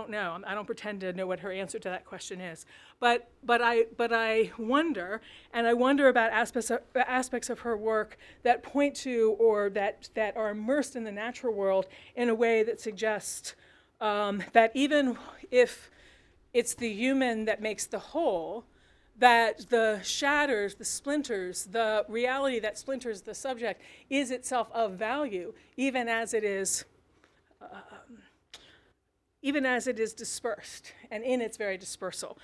know. I don't pretend to know what her answer to that question is. But I wonder, and I wonder about aspects of her work that point to or that are immersed in the natural world in a way that suggests that even if it's the human that makes the whole, that the shatters, the splinters, the reality that splinters the subject is itself of value, even as it is dispersed, and in its very dispersal.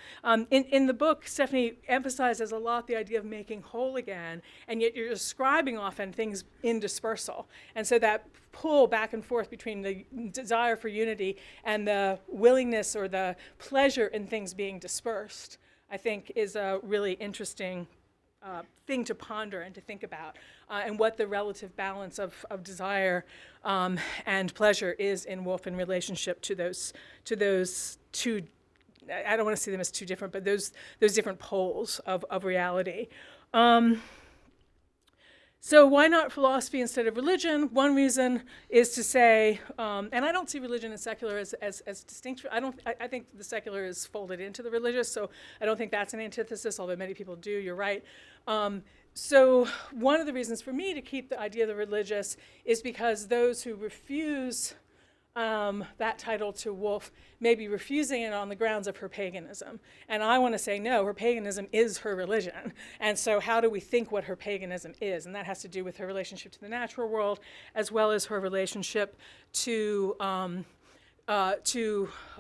In the book, Stephanie emphasizes a lot the idea of making whole again, and yet you're describing often things in dispersal. And so that pull back and forth between the desire for unity and the willingness or the pleasure in things being dispersed, I think is a really interesting thing to ponder and to think about, and what the relative balance of desire and pleasure is in Woolf in relationship to those two. I don't want to see them as two different, but those different poles of reality. So why not philosophy instead of religion? One reason is to say, and I don't see religion and secular as distinct. I think the secular is folded into the religious, so I don't think that's an antithesis, although many people do, you're right. So one of the reasons for me to keep the idea of the religious is because those who refuse that title to Woolf may be refusing it on the grounds of her paganism. And I want to say, no, her paganism is her religion. And so how do we think what her paganism is? And that has to do with her relationship to the natural world, as well as her relationship to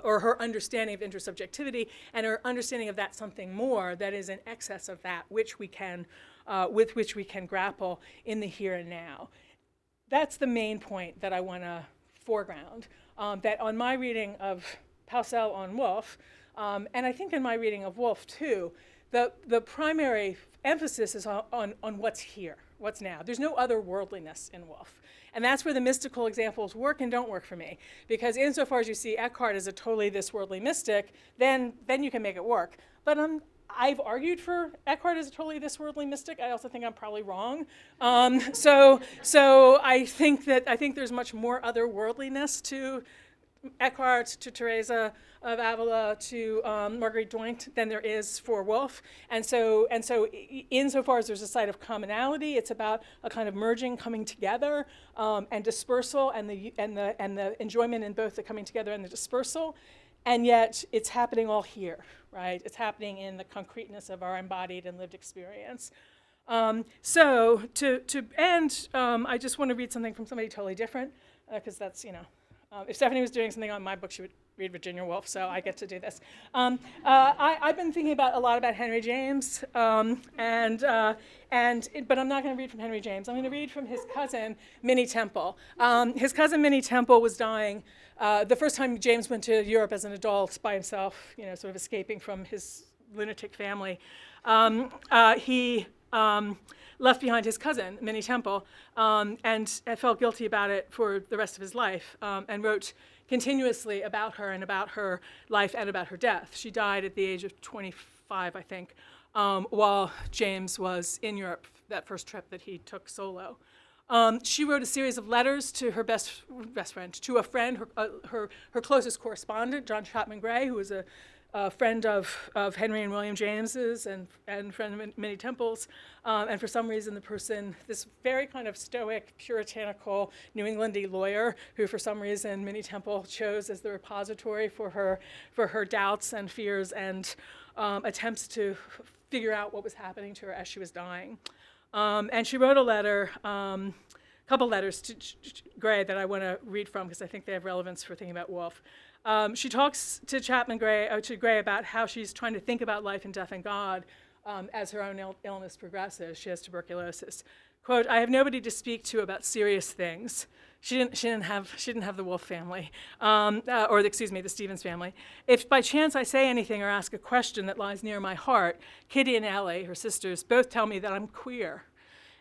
or her understanding of intersubjectivity, and her understanding of that something more that is in excess of that which we can, with which we can grapple in the here and now. That's the main point that I want to foreground, that on my reading of Paulsell on Woolf, and I think in my reading of Woolf too, the primary emphasis is on what's here, what's now. There's no other worldliness in Woolf. And that's where the mystical examples work and don't work for me. Because insofar as you see Eckhart as a totally this worldly mystic, then you can make it work. But I've argued for Eckhart as a totally this worldly mystic. I also think I'm probably wrong. So I think there's much more otherworldliness to Eckhart, to Teresa of Avila, to Marguerite Doint than there is for Woolf. And so insofar as there's a site of commonality, it's about a kind of merging, coming together, and dispersal, and the enjoyment in both the coming together and the dispersal. And yet it's happening all here, right? It's happening in the concreteness of our embodied and lived experience. So to end, I just want to read something from somebody totally different, because that's, If Stephanie was doing something on my book, she would read Virginia Woolf, so I get to do this. I've been thinking a lot about Henry James, but I'm not going to read from Henry James. I'm going to read from his cousin, Minnie Temple. His cousin, Minnie Temple, was dying the first time James went to Europe as an adult by himself, sort of escaping from his lunatic family. He left behind his cousin, Minnie Temple, and felt guilty about it for the rest of his life, and wrote continuously about her and about her life and about her death. She died at the age of 25, I think, while James was in Europe, that first trip that he took solo. She wrote a series of letters to her best friend, to a friend, her closest correspondent, John Chapman Gray, who was a friend of Henry and William James's and friend of Minnie Temple's, and for some reason this very kind of stoic, puritanical, New Englandy lawyer, who for some reason Minnie Temple chose as the repository for her doubts and fears and attempts to figure out what was happening to her as she was dying. And she wrote a letter, couple letters to Gray that I want to read from because I think they have relevance for thinking about Woolf. She talks to Gray about how she's trying to think about life and death and God as her own illness progresses. She has tuberculosis. Quote, "I have nobody to speak to about serious things." She didn't have the Woolf family, the Stevens family. "If by chance I say anything or ask a question that lies near my heart, Kitty and Ellie, her sisters, both tell me that I'm queer,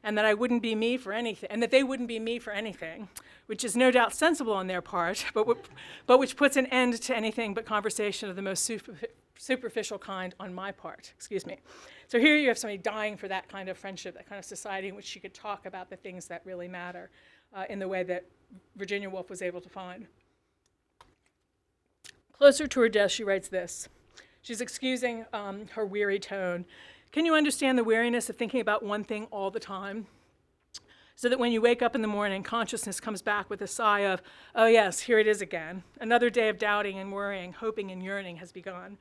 and that I wouldn't be me for anything, and that they wouldn't be me for anything, which is no doubt sensible on their part, but which puts an end to anything but conversation of the most superficial kind on my part." Excuse me. So here you have somebody dying for that kind of friendship, that kind of society in which she could talk about the things that really matter in the way that Virginia Woolf was able to find. Closer to her death, she writes this. She's excusing her weary tone. "Can you understand the weariness of thinking about one thing all the time? So that when you wake up in the morning, consciousness comes back with a sigh of, oh yes, here it is again. Another day of doubting and worrying, hoping and yearning has begun.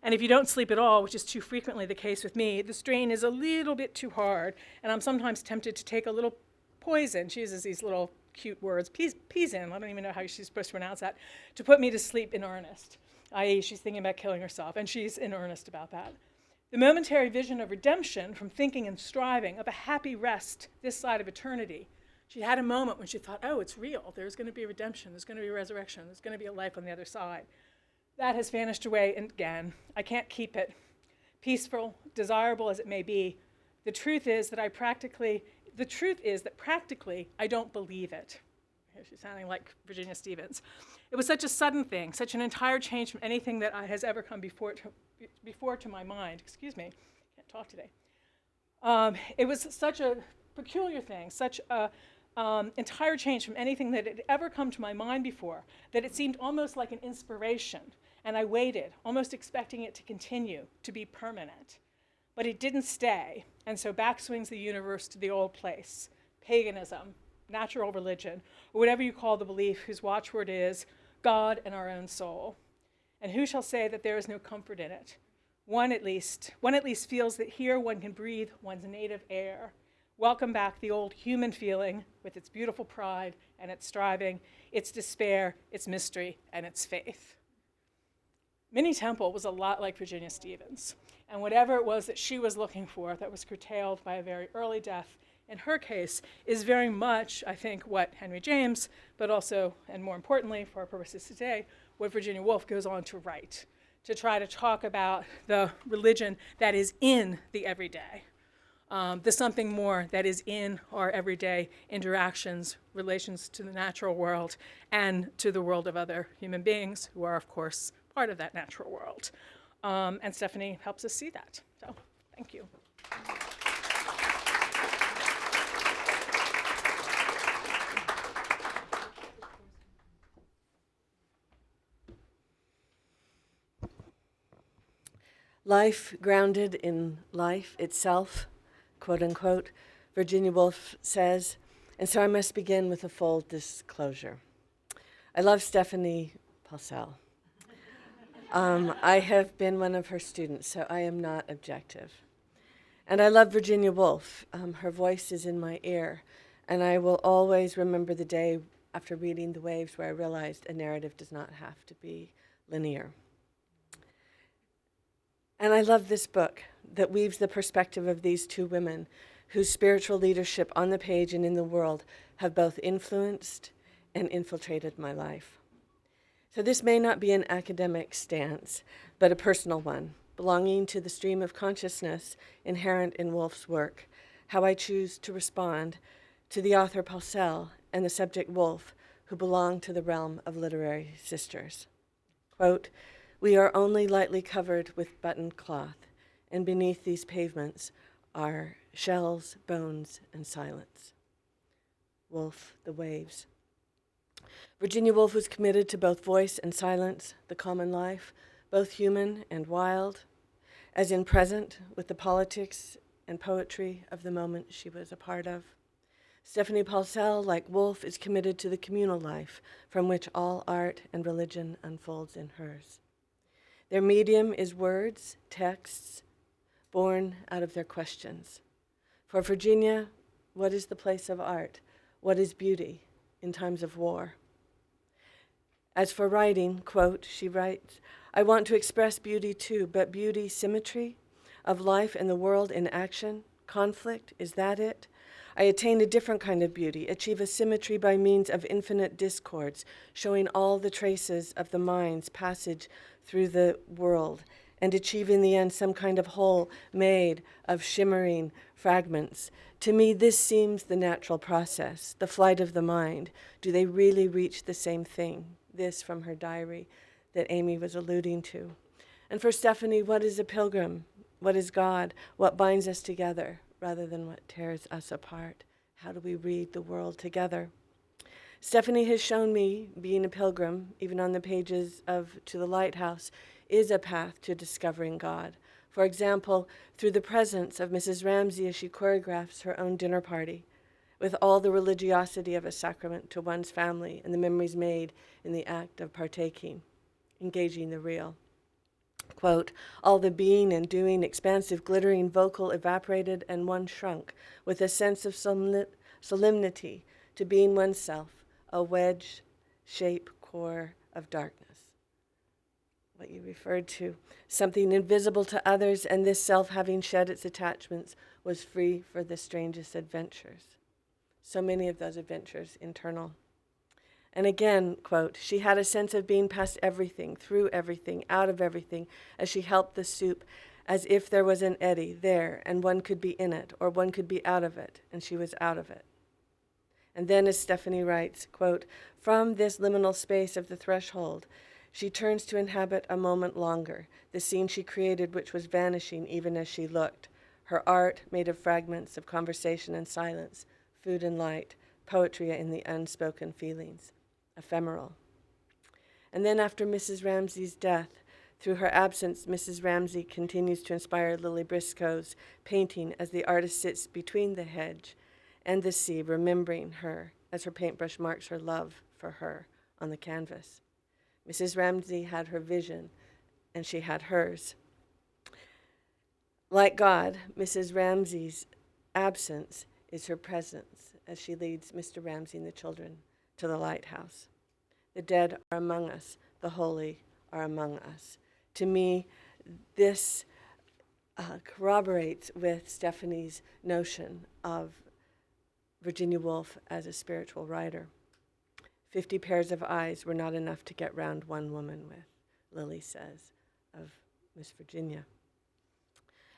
And if you don't sleep at all, which is too frequently the case with me, the strain is a little bit too hard, and I'm sometimes tempted to take a little poison." She uses these little cute words, poison, I don't even know how she's supposed to pronounce that, "to put me to sleep in earnest," i.e. she's thinking about killing herself, and she's in earnest about that. "The momentary vision of redemption from thinking and striving, of a happy rest this side of eternity." She had a moment when she thought, oh, it's real. There's going to be redemption. There's going to be resurrection. There's going to be a life on the other side. That has vanished away again. I can't keep it. Peaceful, desirable as it may be, the truth is that practically I don't believe it. She's sounding like Virginia Stevens. "It was such a sudden thing, such an entire change from anything that has ever come before to my mind." Excuse me, can't talk today. It was such a peculiar thing, such a entire change from anything that had ever come to my mind before, that it seemed almost like an inspiration, and I waited, almost expecting it to continue, to be permanent. But it didn't stay, and so back swings the universe to the old place, paganism, natural religion, or whatever you call the belief whose watchword is God and our own soul. And who shall say that there is no comfort in it? One at least feels that here one can breathe one's native air. Welcome back the old human feeling with its beautiful pride and its striving, its despair, its mystery, and its faith. Minnie Temple was a lot like Virginia Stevens, and whatever it was that she was looking for that was curtailed by a very early death, in her case, is very much, I think, what Henry James, but also, and more importantly for our purposes today, what Virginia Woolf goes on to write, to try to talk about the religion that is in the everyday, the something more that is in our everyday interactions, relations to the natural world, and to the world of other human beings who are, of course, part of that natural world. And Stephanie helps us see that. So, thank you. Life grounded in life itself, quote unquote, Virginia Woolf says, and so I must begin with a full disclosure. I love Stephanie Paulsell. I have been one of her students, so I am not objective. And I love Virginia Woolf. Her voice is in my ear, and I will always remember the day after reading The Waves, where I realized a narrative does not have to be linear. And I love this book that weaves the perspective of these two women whose spiritual leadership on the page and in the world have both influenced and infiltrated my life. So this may not be an academic stance, but a personal one, belonging to the stream of consciousness inherent in Woolf's work, how I choose to respond to the author Paulsell and the subject Woolf, who belong to the realm of literary sisters. Quote, "We are only lightly covered with buttoned cloth, and beneath these pavements are shells, bones, and silence." Woolf, The Waves. Virginia Woolf was committed to both voice and silence, the common life, both human and wild, as in present with the politics and poetry of the moment she was a part of. Stephanie Paulsell, like Woolf, is committed to the communal life from which all art and religion unfolds in hers. Their medium is words, texts, born out of their questions. For Virginia, what is the place of art? What is beauty in times of war? As for writing, quote, she writes, "I want to express beauty too, but beauty, symmetry of life and the world in action, conflict, is that it? I attain a different kind of beauty, achieve a symmetry by means of infinite discords, showing all the traces of the mind's passage through the world, and achieve in the end some kind of whole made of shimmering fragments. To me, this seems the natural process, the flight of the mind. Do they really reach the same thing?" This from her diary that Amy was alluding to. And for Stephanie, what is a pilgrim? What is God? What binds us together rather than what tears us apart? How do we read the world together? Stephanie has shown me being a pilgrim, even on the pages of To the Lighthouse, is a path to discovering God. For example, through the presence of Mrs. Ramsay as she choreographs her own dinner party, with all the religiosity of a sacrament to one's family and the memories made in the act of partaking, engaging the real. Quote, "All the being and doing, expansive, glittering, vocal, evaporated, and one shrunk, with a sense of solemnity to being oneself, a wedge shape core of darkness." What you referred to, something invisible to others, and this self, having shed its attachments, was free for the strangest adventures. So many of those adventures internal. And again, quote, "She had a sense of being past everything, through everything, out of everything, as she helped the soup, as if there was an eddy there, and one could be in it, or one could be out of it, and she was out of it." And then, as Stephanie writes, quote, "From this liminal space of the threshold, she turns to inhabit a moment longer, the scene she created which was vanishing even as she looked, her art made of fragments of conversation and silence, food and light, poetry in the unspoken feelings, ephemeral." And then after Mrs. Ramsay's death, through her absence, Mrs. Ramsay continues to inspire Lily Briscoe's painting as the artist sits between the hedge and the sea, remembering her as her paintbrush marks her love for her on the canvas. Mrs. Ramsay had her vision, and she had hers. Like God, Mrs. Ramsay's absence is her presence as she leads Mr. Ramsay and the children to the lighthouse. The dead are among us, the holy are among us. To me, this corroborates with Stephanie's notion of Virginia Woolf as a spiritual writer. 50 pairs of eyes were not enough to get round one woman with, Lily says of Miss Virginia.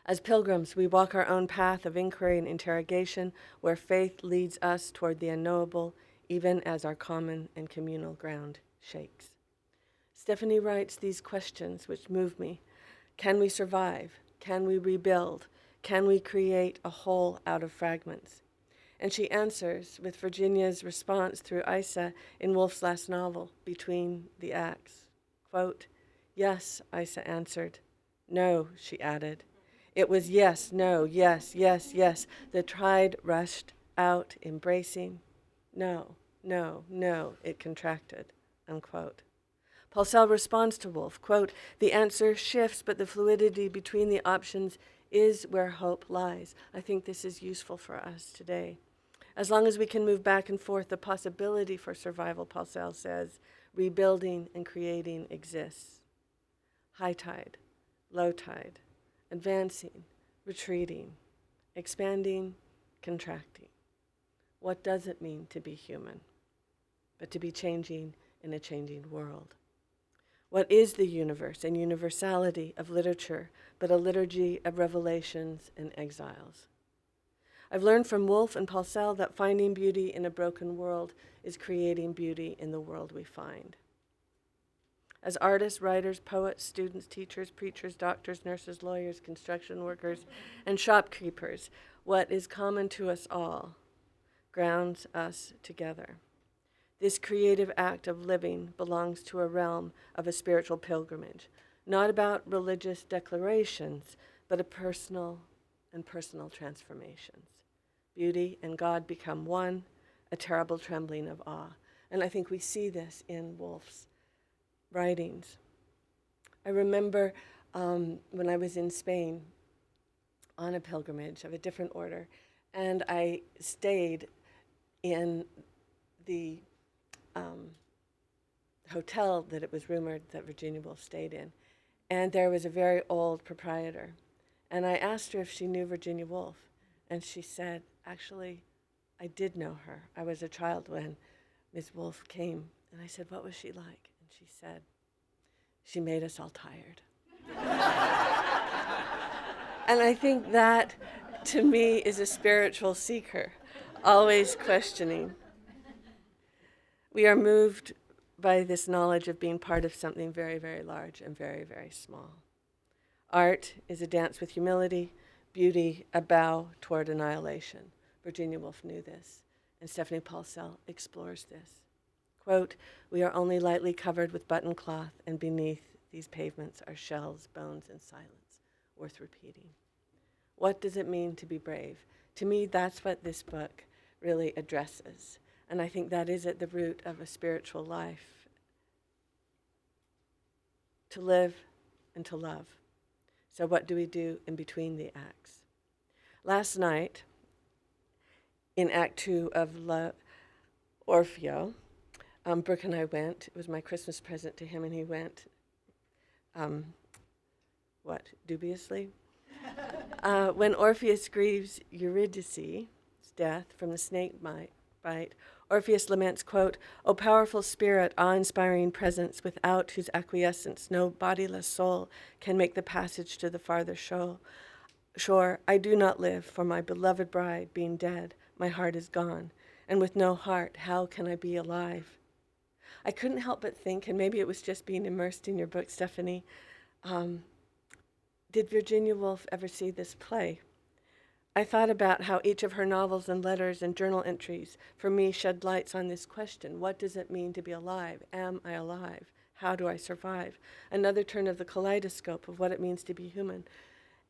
As pilgrims, we walk our own path of inquiry and interrogation, where faith leads us toward the unknowable, even as our common and communal ground shakes. Stephanie writes these questions which move me. Can we survive? Can we rebuild? Can we create a whole out of fragments? And she answers with Virginia's response through Isa in Woolf's last novel, Between the Acts. Quote, "Yes," Isa answered. "No," she added. It was yes, no, yes, yes, yes. The tide rushed out, embracing. No, no, no, it contracted, unquote. Paulsell responds to Woolf, quote, "The answer shifts, but the fluidity between the options is where hope lies." I think this is useful for us today. As long as we can move back and forth, the possibility for survival, Paulsell says, rebuilding and creating exists. High tide, low tide, advancing, retreating, expanding, contracting. What does it mean to be human, but to be changing in a changing world? What is the universe and universality of literature but a liturgy of revelations and exiles? I've learned from Woolf and Paulsell that finding beauty in a broken world is creating beauty in the world we find. As artists, writers, poets, students, teachers, preachers, doctors, nurses, lawyers, construction workers, and shopkeepers, what is common to us all grounds us together. This creative act of living belongs to a realm of a spiritual pilgrimage, not about religious declarations, but a personal transformations. Beauty and God become one, a terrible trembling of awe. And I think we see this in Woolf's writings. I remember when I was in Spain on a pilgrimage of a different order, and I stayed in the hotel that it was rumored that Virginia Woolf stayed in. And there was a very old proprietor. And I asked her if she knew Virginia Woolf. And she said, actually, I did know her. I was a child when Miss Woolf came. And I said, what was she like? And she said, she made us all tired. And I think that, to me, is a spiritual seeker, always questioning. We are moved by this knowledge of being part of something very, very large and very, very small. Art is a dance with humility, beauty a bow toward annihilation. Virginia Woolf knew this, and Stephanie Paulsell explores this. Quote, we are only lightly covered with button cloth, and beneath these pavements are shells, bones, and silence, worth repeating. What does it mean to be brave? To me, that's what this book really addresses. And I think that is at the root of a spiritual life. To live and to love. So what do we do in between the acts? Last night, in Act 2 of Orfeo, Brooke and I went. It was my Christmas present to him, and he went, dubiously? When Orpheus grieves Eurydice's death from the snake bite, Orpheus laments, quote, O powerful spirit, awe-inspiring presence, without whose acquiescence no bodiless soul can make the passage to the farther shore, I do not live, for my beloved bride being dead, my heart is gone, and with no heart, how can I be alive? I couldn't help but think, and maybe it was just being immersed in your book, Stephanie, did Virginia Woolf ever see this play? I thought about how each of her novels and letters and journal entries for me shed lights on this question. What does it mean to be alive? Am I alive? How do I survive? Another turn of the kaleidoscope of what it means to be human.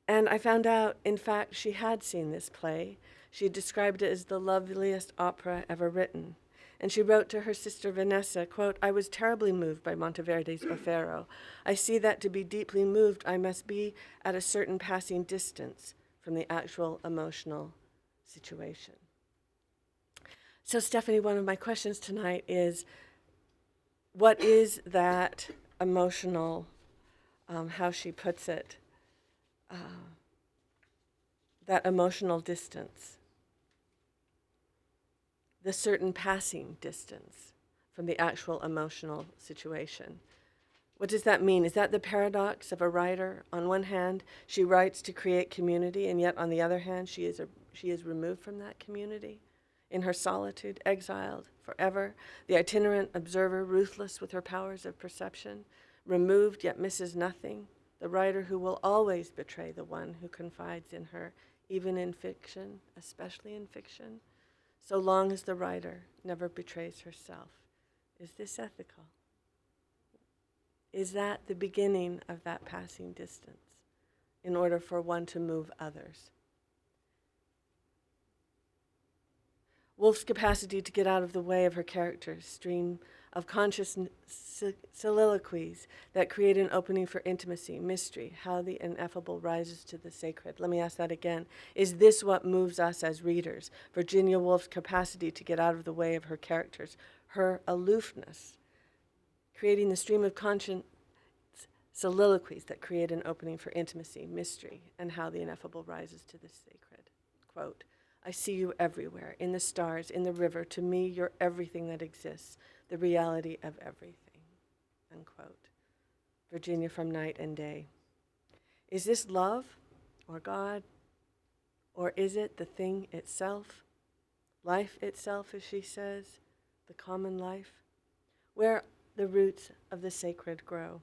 And I found out, in fact, she had seen this play. She described it as the loveliest opera ever written. And she wrote to her sister Vanessa, quote, I was terribly moved by Monteverdi's Orfeo. I see that to be deeply moved, I must be at a certain passing distance from the actual emotional situation. So, Stephanie, one of my questions tonight is, what is that emotional, how she puts it, that emotional distance, the certain passing distance from the actual emotional situation? What does that mean? Is that the paradox of a writer? On one hand, she writes to create community, and yet on the other hand, she is removed from that community in her solitude, exiled forever, the itinerant observer, ruthless with her powers of perception, removed yet misses nothing, the writer who will always betray the one who confides in her, even in fiction, especially in fiction, so long as the writer never betrays herself. Is this ethical? Is that the beginning of that passing distance in order for one to move others? Woolf's capacity to get out of the way of her characters, stream of conscious soliloquies that create an opening for intimacy, mystery, how the ineffable rises to the sacred. Let me ask that again. Is this what moves us as readers? Virginia Woolf's capacity to get out of the way of her characters, her aloofness, creating the stream of conscious soliloquies that create an opening for intimacy, mystery, and how the ineffable rises to the sacred. Quote, I see you everywhere, in the stars, in the river. To me, you're everything that exists, the reality of everything. Unquote. Virginia from Night and Day. Is this love or God? Or is it the thing itself? Life itself, as she says, the common life? Where the roots of the sacred grow.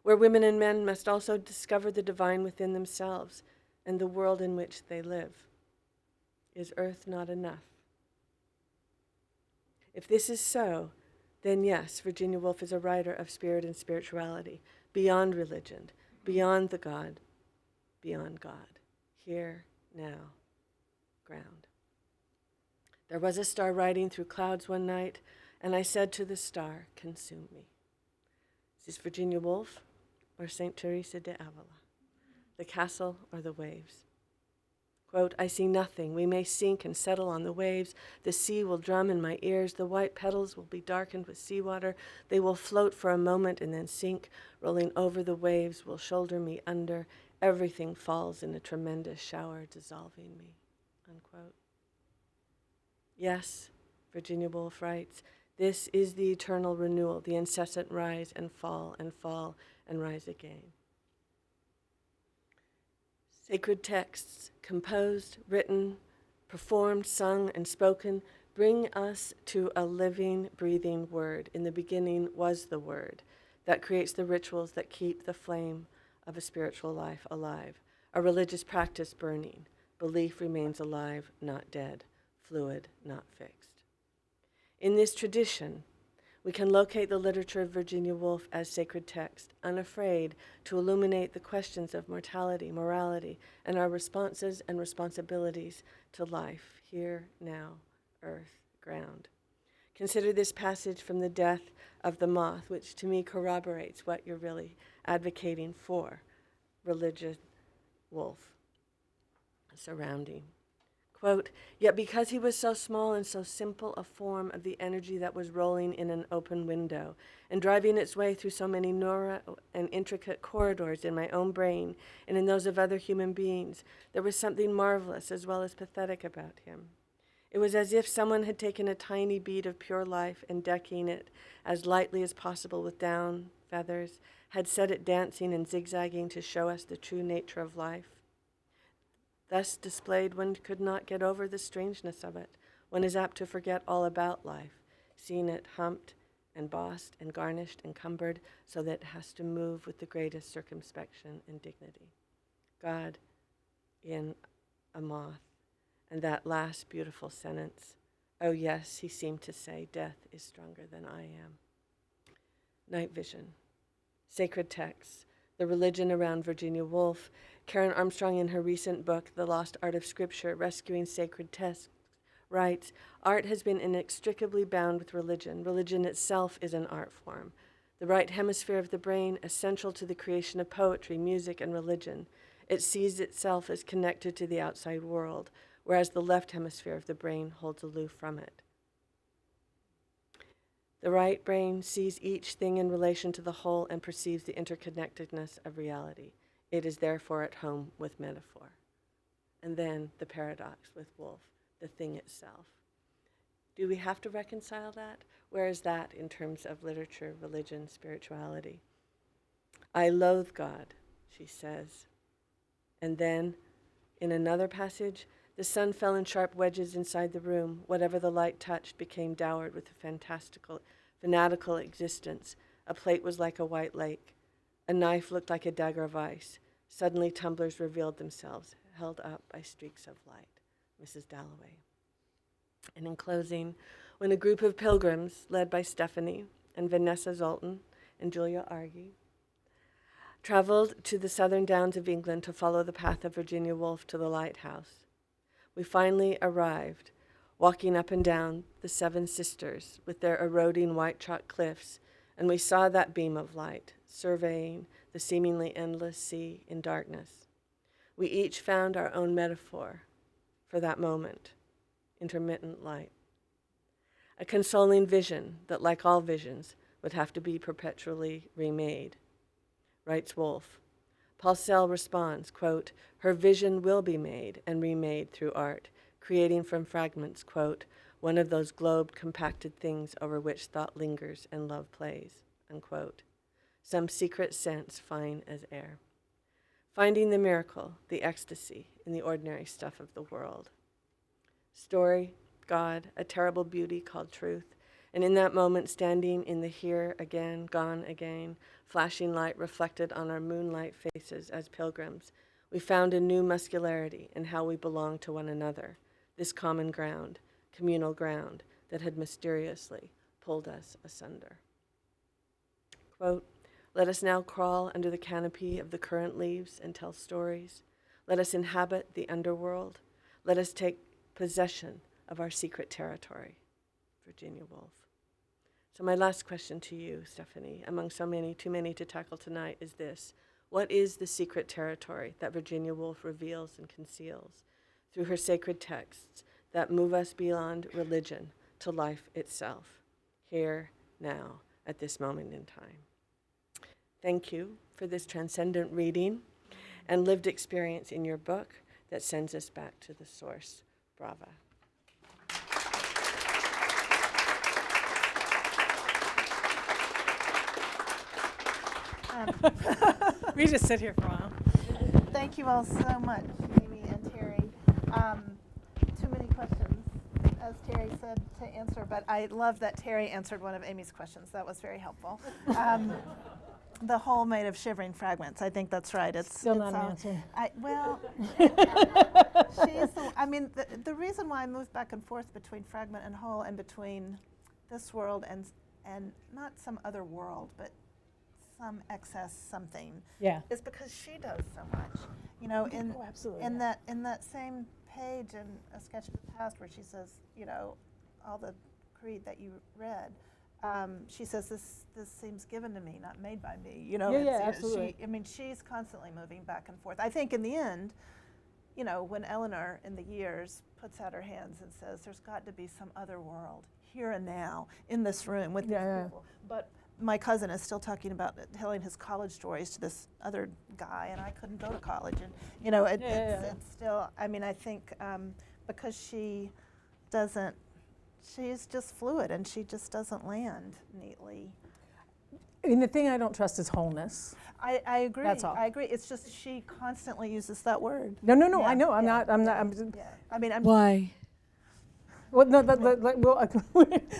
Where women and men must also discover the divine within themselves and the world in which they live. Is earth not enough? If this is so, then yes, Virginia Woolf is a writer of spirit and spirituality, beyond religion, beyond the God, beyond God. Here, now, ground. There was a star riding through clouds one night, and I said to the star, consume me. Is this Virginia Woolf or St. Teresa de Avila? The castle or the waves? Quote, I see nothing. We may sink and settle on the waves. The sea will drum in my ears. The white petals will be darkened with seawater. They will float for a moment and then sink. Rolling over the waves will shoulder me under. Everything falls in a tremendous shower, dissolving me. Unquote. Yes, Virginia Woolf writes, this is the eternal renewal, the incessant rise and fall and rise again. Sacred texts, composed, written, performed, sung, and spoken, bring us to a living, breathing word. In the beginning was the word that creates the rituals that keep the flame of a spiritual life alive, a religious practice burning. Belief remains alive, not dead, fluid, not fixed. In this tradition, we can locate the literature of Virginia Woolf as sacred text, unafraid to illuminate the questions of mortality, morality, and our responses and responsibilities to life, here, now, earth, ground. Consider this passage from The Death of the Moth, which to me corroborates what you're really advocating for, religious Woolf surrounding. Quote, yet because he was so small and so simple a form of the energy that was rolling in an open window and driving its way through so many narrow and intricate corridors in my own brain and in those of other human beings, there was something marvelous as well as pathetic about him. It was as if someone had taken a tiny bead of pure life and decking it as lightly as possible with down, feathers, had set it dancing and zigzagging to show us the true nature of life. Thus displayed, one could not get over the strangeness of it. One is apt to forget all about life, seeing it humped and bossed and garnished and cumbered so that it has to move with the greatest circumspection and dignity. God in a moth, and that last beautiful sentence, oh yes, he seemed to say, death is stronger than I am. Night vision, sacred texts, the religion around Virginia Woolf. Karen Armstrong, in her recent book, The Lost Art of Scripture, Rescuing Sacred Texts, writes, art has been inextricably bound with religion. Religion itself is an art form. The right hemisphere of the brain, essential to the creation of poetry, music, and religion. It sees itself as connected to the outside world, whereas the left hemisphere of the brain holds aloof from it. The right brain sees each thing in relation to the whole and perceives the interconnectedness of reality. It is therefore at home with metaphor. And then the paradox with Woolf, the thing itself. Do we have to reconcile that? Where is that in terms of literature, religion, spirituality? I loathe God, she says. And then, in another passage, the sun fell in sharp wedges inside the room. Whatever the light touched became dowered with a fanatical existence. A plate was like a white lake. A knife looked like a dagger of ice. Suddenly tumblers revealed themselves, held up by streaks of light. Mrs. Dalloway. And in closing, when a group of pilgrims, led by Stephanie and Vanessa Zoltan and Julia Argy, traveled to the southern downs of England to follow the path of Virginia Woolf to the lighthouse, we finally arrived, walking up and down the Seven Sisters with their eroding white chalk cliffs, and we saw that beam of light, surveying the seemingly endless sea in darkness. We each found our own metaphor for that moment, intermittent light. A consoling vision that, like all visions, would have to be perpetually remade, writes Woolf. Paulsell responds, quote, her vision will be made and remade through art, creating from fragments, quote, one of those globed, compacted things over which thought lingers and love plays, unquote. Some secret sense fine as air. Finding the miracle, the ecstasy in the ordinary stuff of the world. Story, God, a terrible beauty called truth, and in that moment standing in the here again, gone again, flashing light reflected on our moonlight faces as pilgrims, we found a new muscularity in how we belong to one another, this common ground, communal ground that had mysteriously pulled us asunder. Quote, let us now crawl under the canopy of the current leaves and tell stories. Let us inhabit the underworld. Let us take possession of our secret territory. Virginia Woolf. So my last question to you, Stephanie, among so many, too many to tackle tonight, is this. What is the secret territory that Virginia Woolf reveals and conceals through her sacred texts that move us beyond religion to life itself, here, now, at this moment in time? Thank you for this transcendent reading and lived experience in your book that sends us back to the source. Brava. We just sit here for a while. Thank you all so much, Amy and Terry. Too many questions, as Terry said, to answer, but I love that Terry answered one of Amy's questions. That was very helpful. The whole made of shivering fragments. I think that's right. It's Still not it's an all, answer. the reason why I moved back and forth between fragment and whole and between this world and not some other world, but some excess something, Yeah. is because she does so much. You know, absolutely, in yeah. that same page in A Sketch of the Past where she says, you know, all the creed that you read, she says this seems given to me, not made by me. You know, Yeah, absolutely. She's constantly moving back and forth. I think in the end, you know, when Eleanor in the years puts out her hands and says, "There's got to be some other world here and now in this room with these people," but my cousin is still talking about telling his college stories to this other guy, and I couldn't go to college, and you know, it's still. I mean, I think because she doesn't. She's just fluid, and she just doesn't land neatly. I mean, the thing I don't trust is wholeness. I agree. That's all. I agree. It's just she constantly uses that word. No, Yeah, I know. I'm yeah, not. I'm yeah, not. yeah. I mean, I'm. Why? Well, no,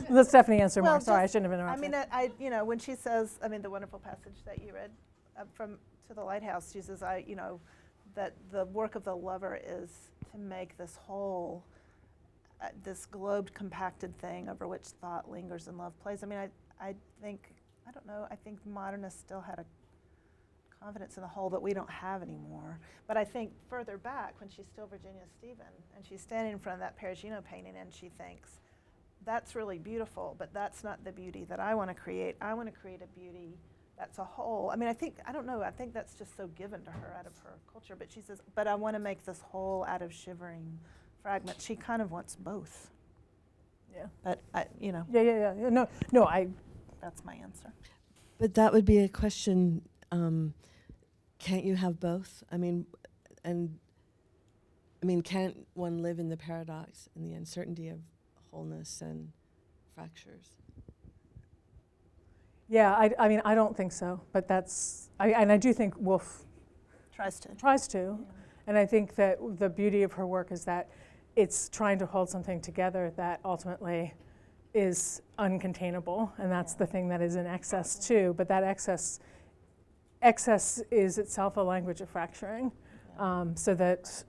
let Stephanie answer more. Sorry, I shouldn't have I interrupted. mean, you know, when she says, I mean, the wonderful passage that you read from To the Lighthouse, she says, you know, that the work of the lover is to make this whole, this globed, compacted thing over which thought lingers and love plays. I mean, I think, I don't know, I think modernists still had a confidence in the whole that we don't have anymore. But I think further back, when she's still Virginia Stephen, and she's standing in front of that Perugino painting, and she thinks, that's really beautiful, but that's not the beauty that I want to create. I want to create a beauty that's a whole. I mean, I don't know, I think that's just so given to her out of her culture. But she says, but I want to make this whole out of shivering fragments. She kind of wants both. Yeah. But, you know. Yeah. No, That's my answer. But that would be a question, can't you have both? I mean, can't one live in the paradox and the uncertainty of wholeness and fractures? Yeah, I mean, I don't think so, but that's, and I do think Woolf Tries to. Yeah. And I think that the beauty of her work is that it's trying to hold something together that ultimately is uncontainable, and that's the thing that is in excess too, but that excess is itself a language of fracturing, so that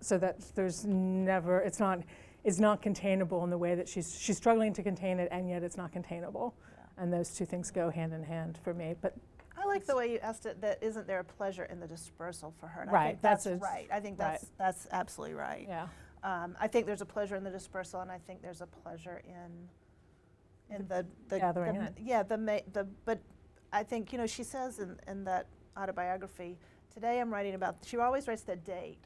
there's never, it's not containable in the way that she's struggling to contain it, and yet it's not containable. And those two things go hand in hand for me. But I like the way you asked it, that isn't there a pleasure in the dispersal for her? And Right, I think that's right. I think that's absolutely right. Yeah. I think there's a pleasure in the dispersal, and I think there's a pleasure in the Gathering it. yeah, but I think, you know, she says in that autobiography, today I'm writing about, she always writes the date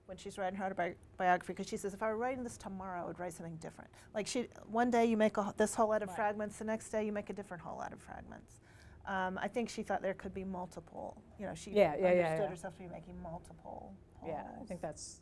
when she's writing her autobiography, because she says, if I were writing this tomorrow, I would write something different. Like one day you make this whole lot of fragments, the next day you make a different whole lot of fragments. I think she thought there could be multiple, you know, she understood herself to be making multiple wholes. Yeah, I think that's